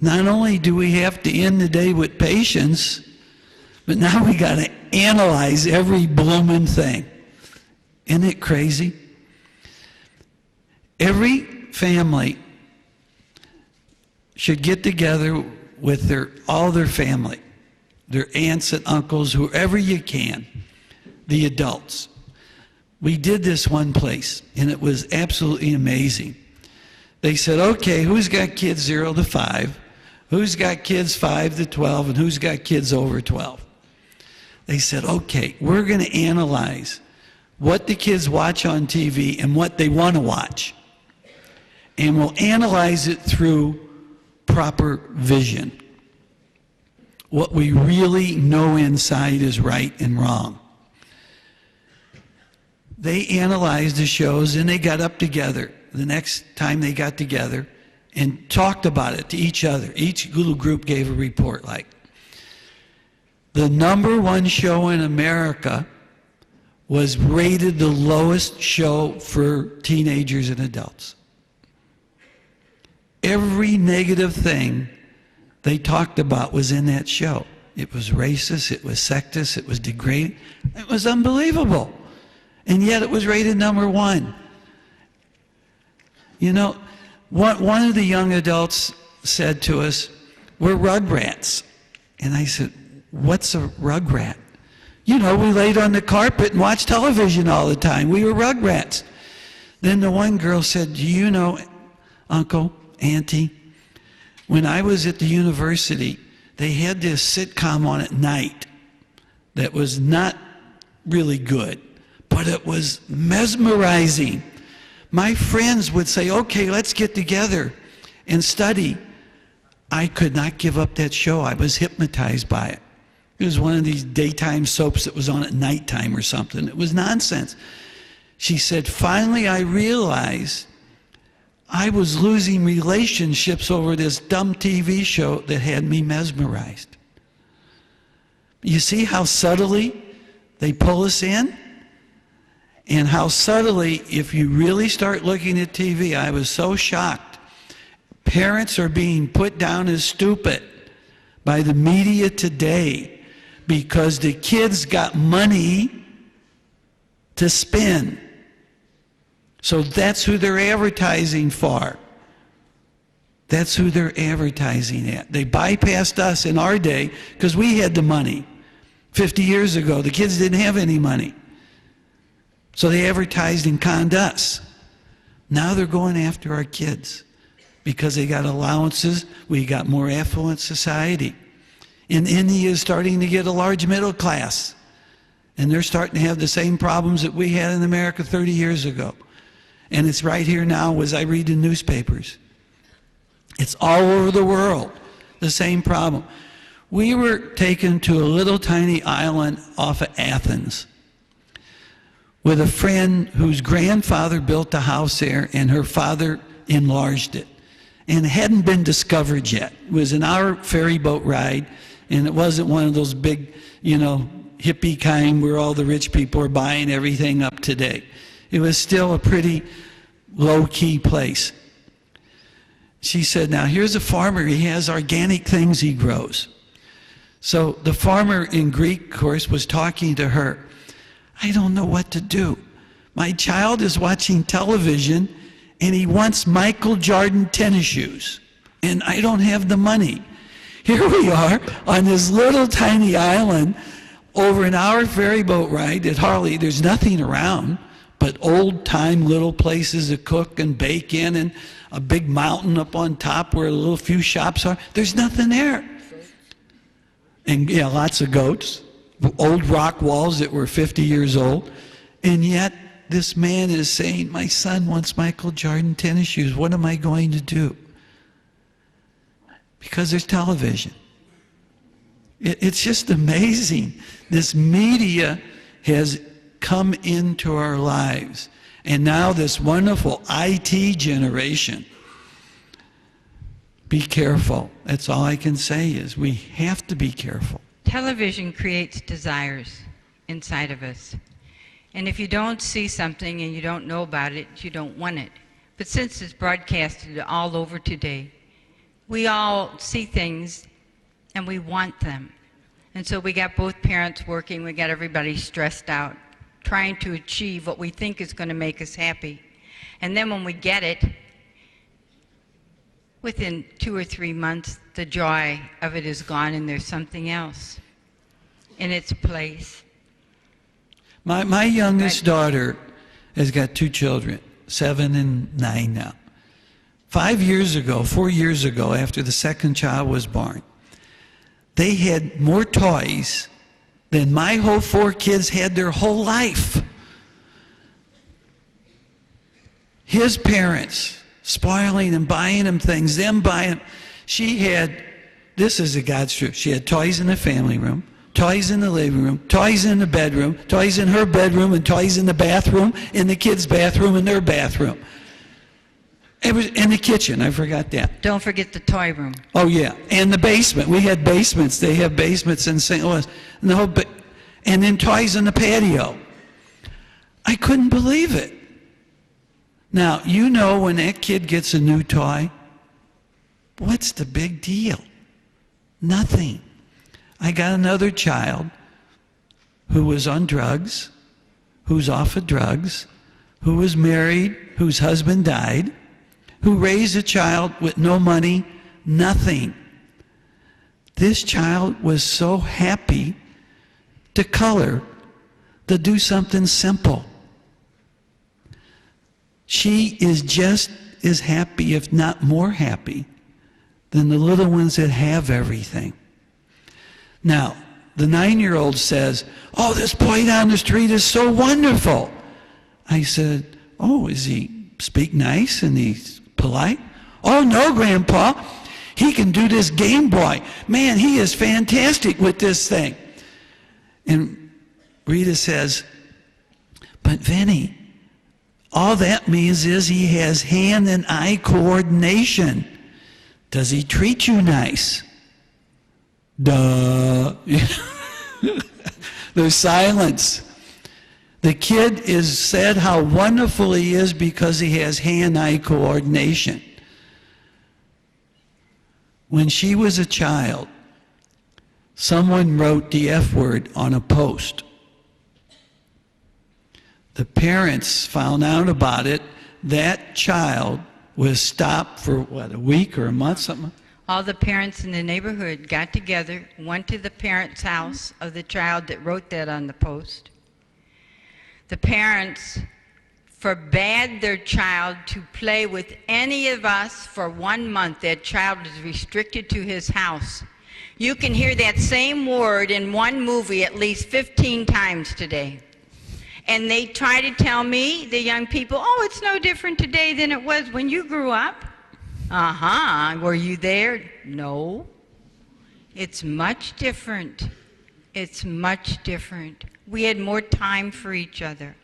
Not only do we have to end the day with patience, but now we got to analyze every blooming thing. Isn't it crazy? Every family should get together with all their family, their aunts and uncles, whoever you can, the adults. We did this one place, and it was absolutely amazing. They said, okay, who's got kids 0 to 5? Who's got kids 5 to 12? And who's got kids over 12? They said, okay, we're going to analyze what the kids watch on TV and what they want to watch. And we'll analyze it through proper vision. What we really know inside is right and wrong. They analyzed the shows and they got up together. The next time they got together and talked about it to each other. Each little group gave a report like. The #1 show in America was rated the lowest show for teenagers and adults. Every negative thing they talked about was in that show. It was racist, it was sexist, it was degrading. It was unbelievable. And yet it was rated #1. You know, one of the young adults said to us, we're rugrats. And I said, what's a rugrat? You know, we laid on the carpet and watched television all the time. We were rugrats. Then the one girl said, do you know, Uncle, Auntie, when I was at the university, they had this sitcom on at night that was not really good, but it was mesmerizing. My friends would say, okay, let's get together and study. I could not give up that show. I was hypnotized by it. It was one of these daytime soaps that was on at nighttime or something. It was nonsense. She said, finally I realized I was losing relationships over this dumb TV show that had me mesmerized. You see how subtly they pull us in? And how subtly, if you really start looking at TV, I was so shocked. Parents are being put down as stupid by the media today because the kids got money to spend. So that's who they're advertising for. That's who they're advertising at. They bypassed us in our day because we had the money. 50 years ago, the kids didn't have any money. So they advertised and conned us. Now they're going after our kids because they got allowances. We got more affluent society. And India is starting to get a large middle class. And they're starting to have the same problems that we had in America 30 years ago. And it's right here now as I read the newspapers. It's all over the world, the same problem. We were taken to a little tiny island off of Athens with a friend whose grandfather built a house there and her father enlarged it. And it hadn't been discovered yet. It was an hour ferry boat ride, and it wasn't one of those big, hippie kind where all the rich people are buying everything up to date. It was still a pretty low-key place. She said, now here's a farmer, he has organic things he grows. So the farmer in Greek, of course, was talking to her. I don't know what to do. My child is watching television and he wants Michael Jordan tennis shoes. And I don't have the money. Here we are on this little tiny island over an hour ferry boat ride at Harley. There's nothing around but old-time little places to cook and bake in and a big mountain up on top where a little few shops are. There's nothing there. And yeah, lots of goats, old rock walls that were 50 years old. And yet this man is saying, my son wants Michael Jordan tennis shoes. What am I going to do? Because there's television. It's just amazing. This media has come into our lives. And now this wonderful IT generation. Be careful. That's all I can say is we have to be careful. Television creates desires inside of us. And if you don't see something and you don't know about it, you don't want it. But since it's broadcasted all over today, we all see things and we want them. And so we got both parents working, we got everybody stressed out, trying to achieve what we think is going to make us happy. And then when we get it, within 2 or 3 months, the joy of it is gone and there's something else in its place. My youngest daughter has got 2 children, 7 and 9 now. 4 years ago, after the second child was born, they had more toys than my whole 4 kids had their whole life. His parents spoiling and buying him things, them buying. She had, this is a God's truth, she had toys in the family room, toys in the living room, toys in the bedroom, toys in her bedroom, and toys in the bathroom, in the kids' bathroom, and their bathroom. It was in the kitchen, I forgot that. Don't forget the toy room. Oh yeah, and the basement. We had basements. They have basements in St. Louis. And then toys in the patio. I couldn't believe it. Now, when that kid gets a new toy, what's the big deal? Nothing. I got another child who was on drugs, who's off of drugs, who was married, whose husband died, who raised a child with no money, nothing. This child was so happy to color, to do something simple. She is just as happy, if not more happy, than the little ones that have everything. Now, the 9-year-old says, oh, this boy down the street is so wonderful. I said, oh, is he speak nice and he's polite? Oh, no, Grandpa. He can do this Game Boy. Man, he is fantastic with this thing. And Rita says, but Vinny, all that means is he has hand and eye coordination. Does he treat you nice? Duh. There's silence. The kid is said how wonderful he is because he has hand-eye coordination. When she was a child, someone wrote the F word on a post. The parents found out about it. That child was stopped for, a week or a month, something? All the parents in the neighborhood got together, went to the parents' house of the child that wrote that on the post. The parents forbade their child to play with any of us for 1 month. That child was restricted to his house. You can hear that same word in one movie at least 15 times today. And they try to tell me, the young people, oh, it's no different today than it was when you grew up. Were you there? No. It's much different. It's much different. We had more time for each other.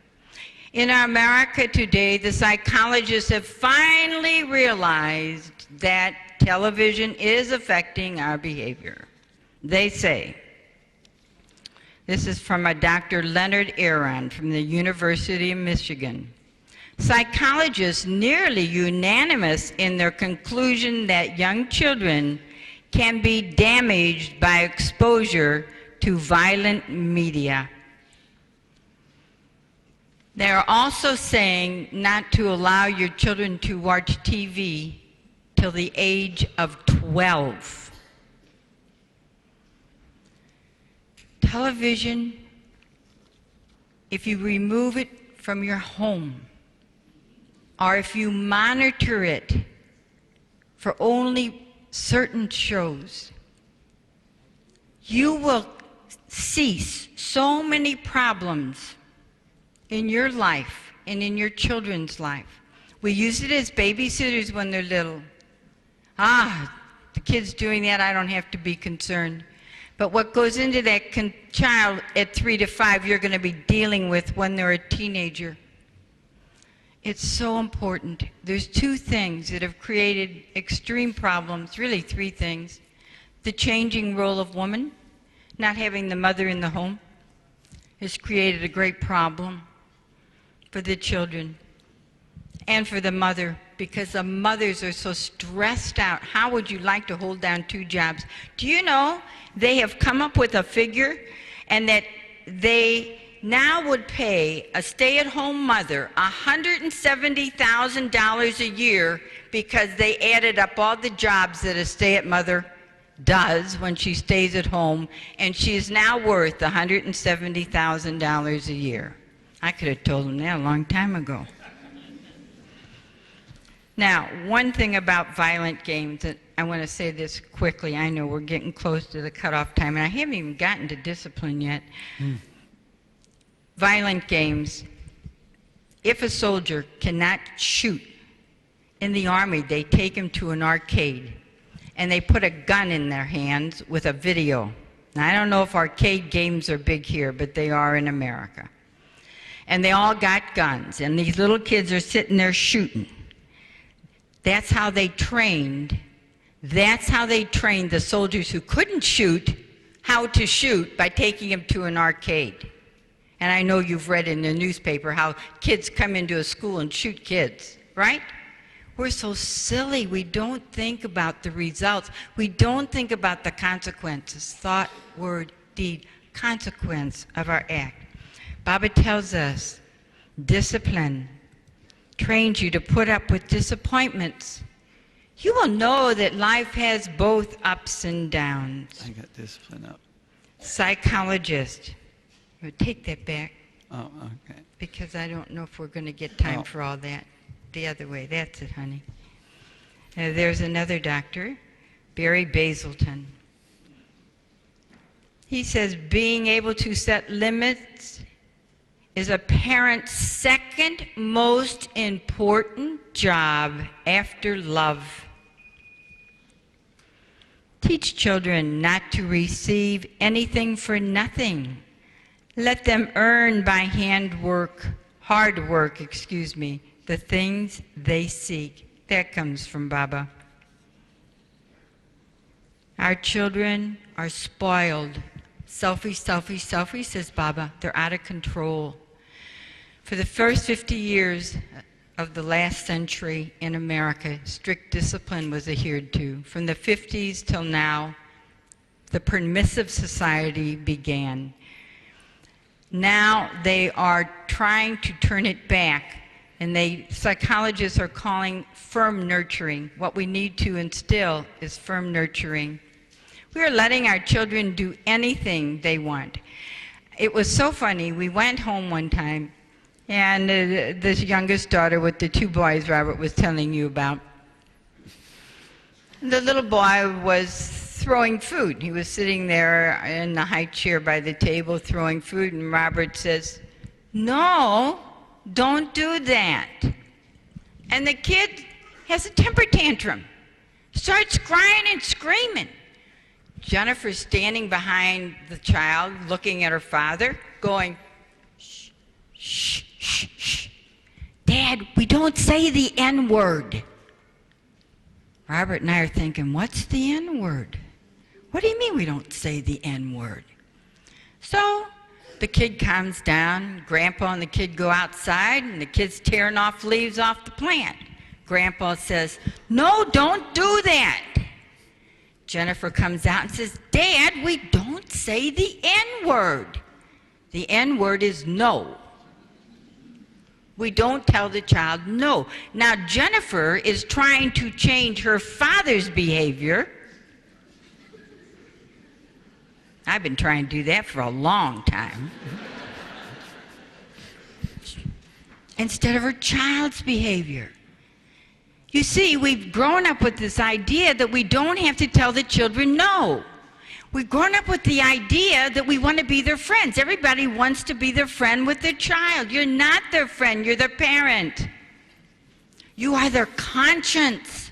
In America today, the psychologists have finally realized that television is affecting our behavior. They say, this is from a Dr. Leonard Aron from the University of Michigan. Psychologists nearly unanimous in their conclusion that young children can be damaged by exposure to violent media. They are also saying not to allow your children to watch TV till the age of 12. Television, if you remove it from your home, or if you monitor it for only certain shows, you will cease so many problems in your life and in your children's life. We use it as babysitters when they're little. The kid's doing that, I don't have to be concerned. But what goes into that child at 3 to 5, you're going to be dealing with when they're a teenager. It's so important. There's two things that have created extreme problems, really three things. The changing role of woman, not having the mother in the home, has created a great problem for the children and for the mother, because the mothers are so stressed out. How would you like to hold down 2 jobs? Do you know they have come up with a figure, and that they now would pay a stay-at-home mother $170,000 a year because they added up all the jobs that a stay-at mother does when she stays at home, and she is now worth $170,000 a year. I could have told them that a long time ago. Now, one thing about violent games, and I want to say this quickly. I know we're getting close to the cutoff time, and I haven't even gotten to discipline yet. Violent games, if a soldier cannot shoot, in the Army, they take him to an arcade, and they put a gun in their hands with a video. Now, I don't know if arcade games are big here, but they are in America. And they all got guns, and these little kids are sitting there shooting. That's how they trained. That's how they trained the soldiers who couldn't shoot how to shoot, by taking them to an arcade. And I know you've read in the newspaper how kids come into a school and shoot kids, right? We're so silly. We don't think about the results. We don't think about the consequences. Thought, word, deed, consequence of our act. Baba tells us, discipline trains you to put up with disappointments. You will know that life has both ups and downs. I got discipline up. Psychologist. Take that back. Oh, okay. Because I don't know if we're going to get time for all that. The other way. That's it, honey. There's another doctor, Barry Basilton. He says being able to set limits is a parent's second most important job after love. Teach children not to receive anything for nothing. Let them earn by hard work, the things they seek. That comes from Baba. Our children are spoiled. Selfish, selfish, selfish, says Baba. They're out of control. For the first 50 years of the last century in America, strict discipline was adhered to. From the 50s till now, the permissive society began. Now they are trying to turn it back, and psychologists are calling firm nurturing. What we need to instill is firm nurturing. We are letting our children do anything they want. It was so funny. We went home one time, and this youngest daughter with the 2 boys Robert was telling you about, the little boy was throwing food. He was sitting there in the high chair by the table throwing food, and Robert says, "No, don't do that." And the kid has a temper tantrum, starts crying and screaming. Jennifer's standing behind the child, looking at her father, going, "Shh, shh, shh, shh. Dad, we don't say the N-word." Robert and I are thinking, what's the N-word? What do you mean we don't say the N-word? So the kid calms down. Grandpa and the kid go outside, and the kid's tearing off leaves off the plant. Grandpa says, "No, don't do that." Jennifer comes out and says, "Dad, we don't say the N-word. The N-word is no. We don't tell the child no." Now, Jennifer is trying to change her father's behavior. I've been trying to do that for a long time. Instead of her child's behavior. You see, we've grown up with this idea that we don't have to tell the children no. We've grown up with the idea that we want to be their friends. Everybody wants to be their friend with their child. You're not their friend, you're their parent. You are their conscience.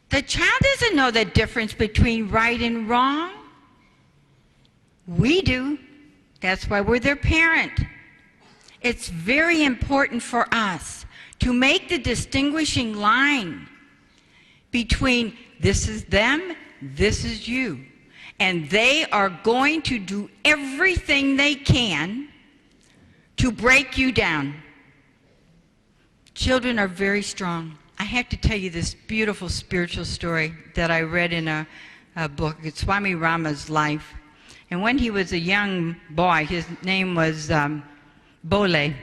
The child doesn't know the difference between right and wrong. We do. That's why we're their parent. It's very important for us to make the distinguishing line between this is them, this is you. And they are going to do everything they can to break you down. Children are very strong. I have to tell you this beautiful spiritual story that I read in a book. It's Swami Rama's life. And when he was a young boy, his name was Bole.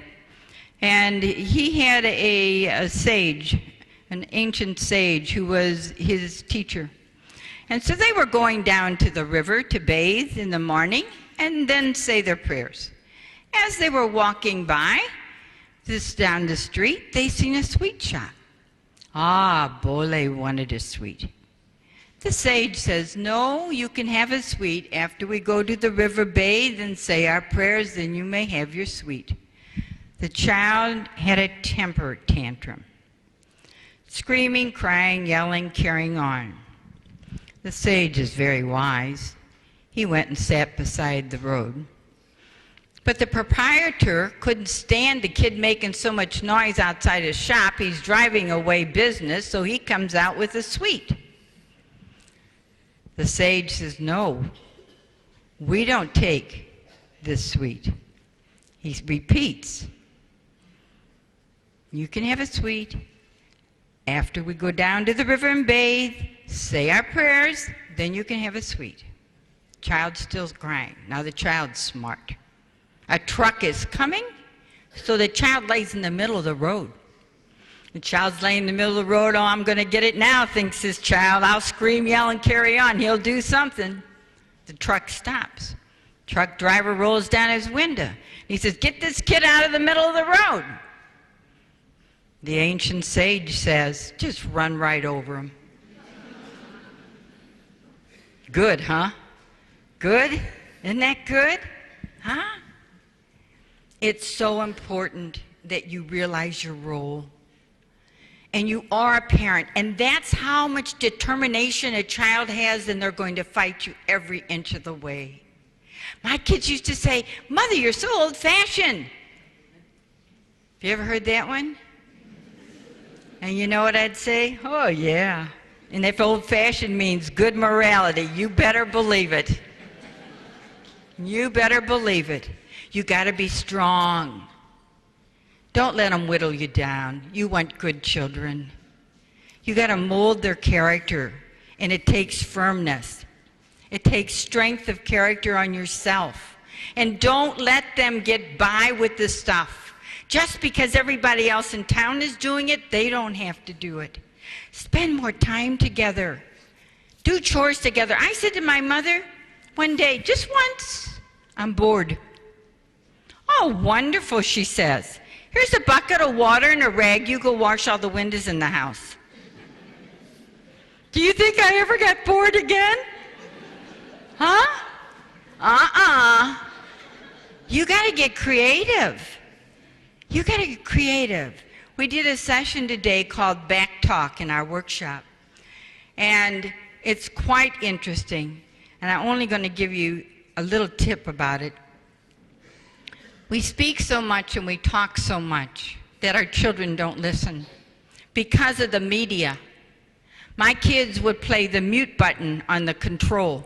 And he had a sage, an ancient sage, who was his teacher. And so they were going down to the river to bathe in the morning and then say their prayers. As they were walking by, down the street, they seen a sweet shop. Ah, Bole wanted a sweet. The sage says, "No, you can have a sweet. After we go to the river, bathe and say our prayers, then you may have your sweet." The child had a temper tantrum. Screaming, crying, yelling, carrying on. The sage is very wise. He went and sat beside the road. But the proprietor couldn't stand the kid making so much noise outside his shop. He's driving away business, so he comes out with a sweet. The sage says, "No, we don't take this sweet." He repeats, "You can have a sweet. After we go down to the river and bathe, say our prayers, then you can have a sweet." Child's still crying. Now the child's smart. A truck is coming, so the child lays in the middle of the road. The child's laying in the middle of the road. "Oh, I'm going to get it now," thinks this child. "I'll scream, yell, and carry on. He'll do something." The truck stops. Truck driver rolls down his window. He says, "Get this kid out of the middle of the road." The ancient sage says, "Just run right over him." Good, huh? Good? Isn't that good? Huh? It's so important that you realize your role. And you are a parent. And that's how much determination a child has, and they're going to fight you every inch of the way. My kids used to say, "Mother, you're so old-fashioned." Have you ever heard that one? And you know what I'd say? "Oh, yeah." And if old-fashioned means good morality, you better believe it. You better believe it. You got to be strong. Don't let them whittle you down. You want good children. You got to mold their character, and it takes firmness. It takes strength of character on yourself. And don't let them get by with this stuff. Just because everybody else in town is doing it, they don't have to do it. Spend more time together. Do chores together. I said to my mother one day, just once, "I'm bored." "Oh, wonderful," she says. "Here's a bucket of water and a rag. You go wash all the windows in the house." Do you think I ever got bored again? Huh? You got to get creative. You got to get creative. We did a session today called Back Talk in our workshop. And it's quite interesting. And I'm only going to give you a little tip about it. We speak so much and we talk so much that our children don't listen because of the media. My kids would play the mute button on the control.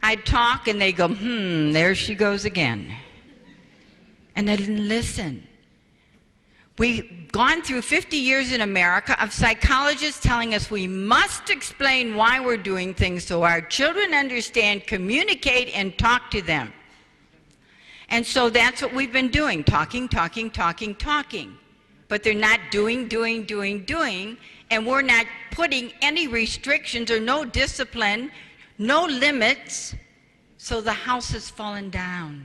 I'd talk and they'd go, there she goes again. And they didn't listen. We've gone through 50 years in America of psychologists telling us we must explain why we're doing things so our children understand, communicate, and talk to them. And so that's what we've been doing, talking. But they're not doing, and we're not putting any restrictions or no discipline, no limits, so the house has fallen down.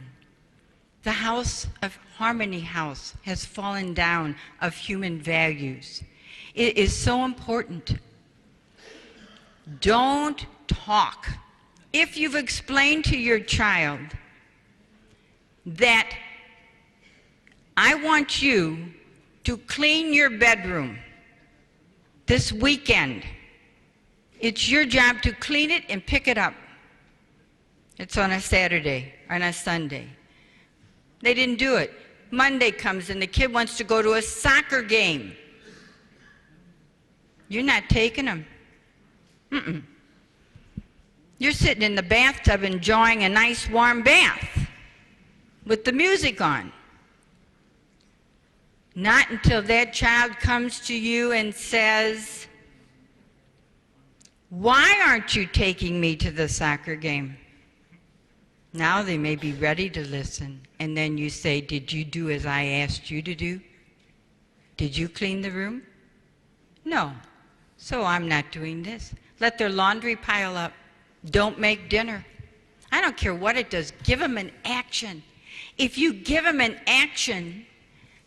The house of Harmony House has fallen down of human values. It is so important. Don't talk. If you've explained to your child that I want you to clean your bedroom this weekend, it's your job to clean it and pick it up. It's on a Saturday or on a Sunday. They didn't do it. Monday comes and the kid wants to go to a soccer game. You're not taking them. You're sitting in the bathtub enjoying a nice warm bath with the music on. Not until that child comes to you and says, why aren't you taking me to the soccer game? Now they may be ready to listen. And then you say, did you do as I asked you to do? Did you clean the room? No. So I'm not doing this. Let their laundry pile up. Don't make dinner. I don't care what it does. Give them an action. If you give them an action,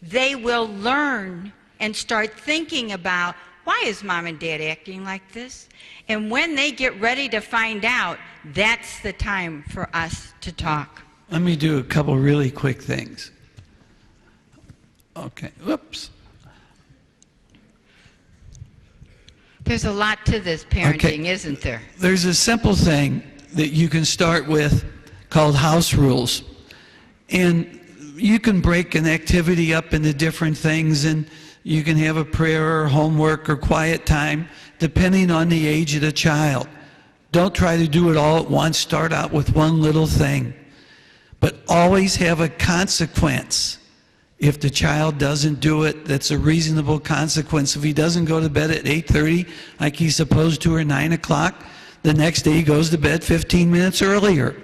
they will learn and start thinking about, why is mom and dad acting like this? And when they get ready to find out, that's the time for us to talk. Let me do a couple really quick things. Okay, whoops. There's a lot to this parenting, isn't there? There's a simple thing that you can start with called house rules. And you can break an activity up into different things, and you can have a prayer or homework or quiet time depending on the age of the child. Don't try to do it all at once. Start out with one little thing. But always have a consequence. If the child doesn't do it, that's a reasonable consequence. If he doesn't go to bed at 8:30 like he's supposed to, or 9 o'clock, the next day he goes to bed 15 minutes earlier.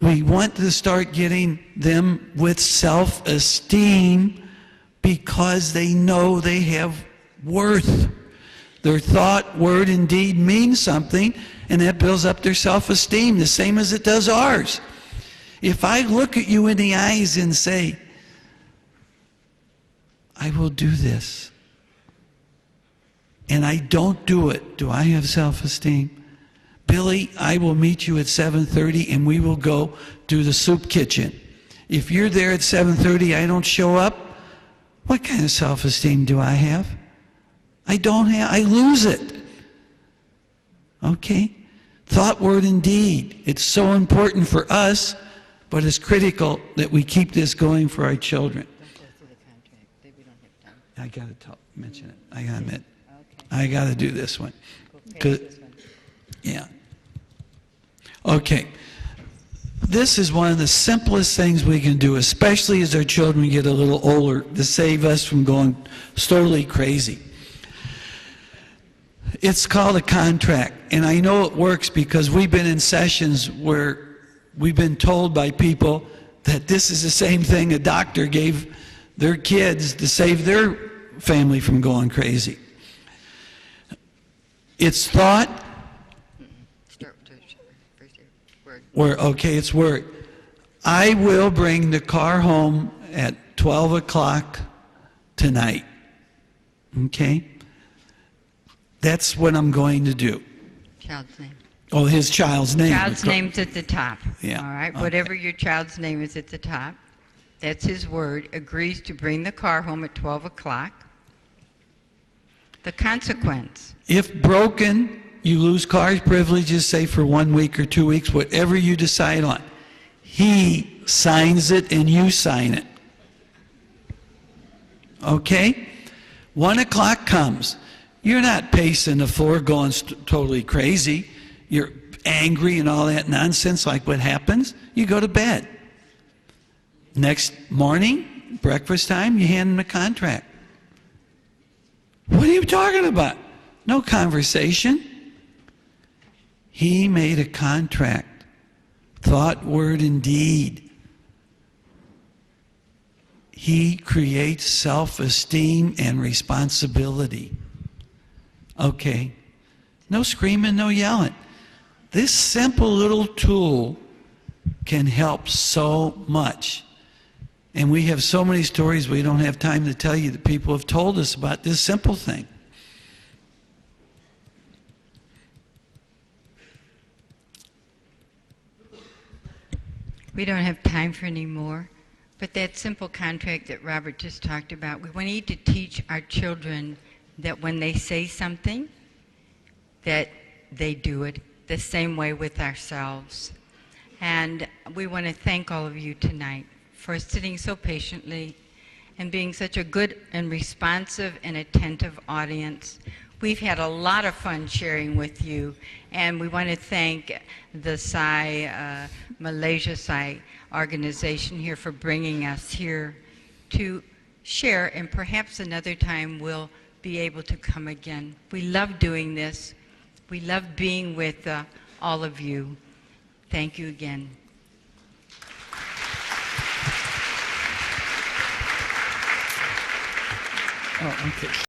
We want to start getting them with self-esteem because they know they have worth. Their thought, word, and deed means something, and that builds up their self-esteem, the same as it does ours. If I look at you in the eyes and say, I will do this, and I don't do it, do I have self-esteem? Billy, I will meet you at 7:30 and we will go to the soup kitchen. If you're there at 7:30, I don't show up, what kind of self-esteem do I have? I don't have, I lose it. Okay? Thought, word, and deed. It's so important for us, but it's critical that we keep this going for our children. I gotta mention it. I gotta admit. I gotta do this one. Yeah. Okay. This is one of the simplest things we can do, especially as our children get a little older, to save us from going totally crazy. It's called a contract, and I know it works because we've been in sessions where we've been told by people that this is the same thing a doctor gave their kids to save their family from going crazy. It's thought. It's word. I will bring the car home at 12 o'clock tonight. Okay? That's what I'm going to do. Child's name. Oh, his child's name. Child's name's at the top. Yeah, All right. okay. Whatever your child's name is at the top, that's his word. Agrees to bring the car home at 12 o'clock. The consequence. If broken, you lose car privileges, say for 1 week or 2 weeks, whatever you decide on. He signs it and you sign it. Okay? 1 o'clock comes. You're not pacing the floor going totally crazy. You're angry and all that nonsense like what happens. You go to bed. Next morning, breakfast time, you hand him a contract. What are you talking about? No conversation. He made a contract. Thought, word, and deed. He creates self-esteem and responsibility. Okay. No screaming, no yelling. This simple little tool can help so much. And we have so many stories we don't have time to tell you that people have told us about this simple thing. We don't have time for any more, but that simple contract that Robert just talked about, we need to teach our children that when they say something, that they do it the same way with ourselves. And we want to thank all of you tonight for sitting so patiently and being such a good and responsive and attentive audience. We've had a lot of fun sharing with you, and we want to thank the Malaysia Sai organization here for bringing us here to share, and perhaps another time we'll be able to come again. We love doing this. We love being with all of you. Thank you again. Oh, okay.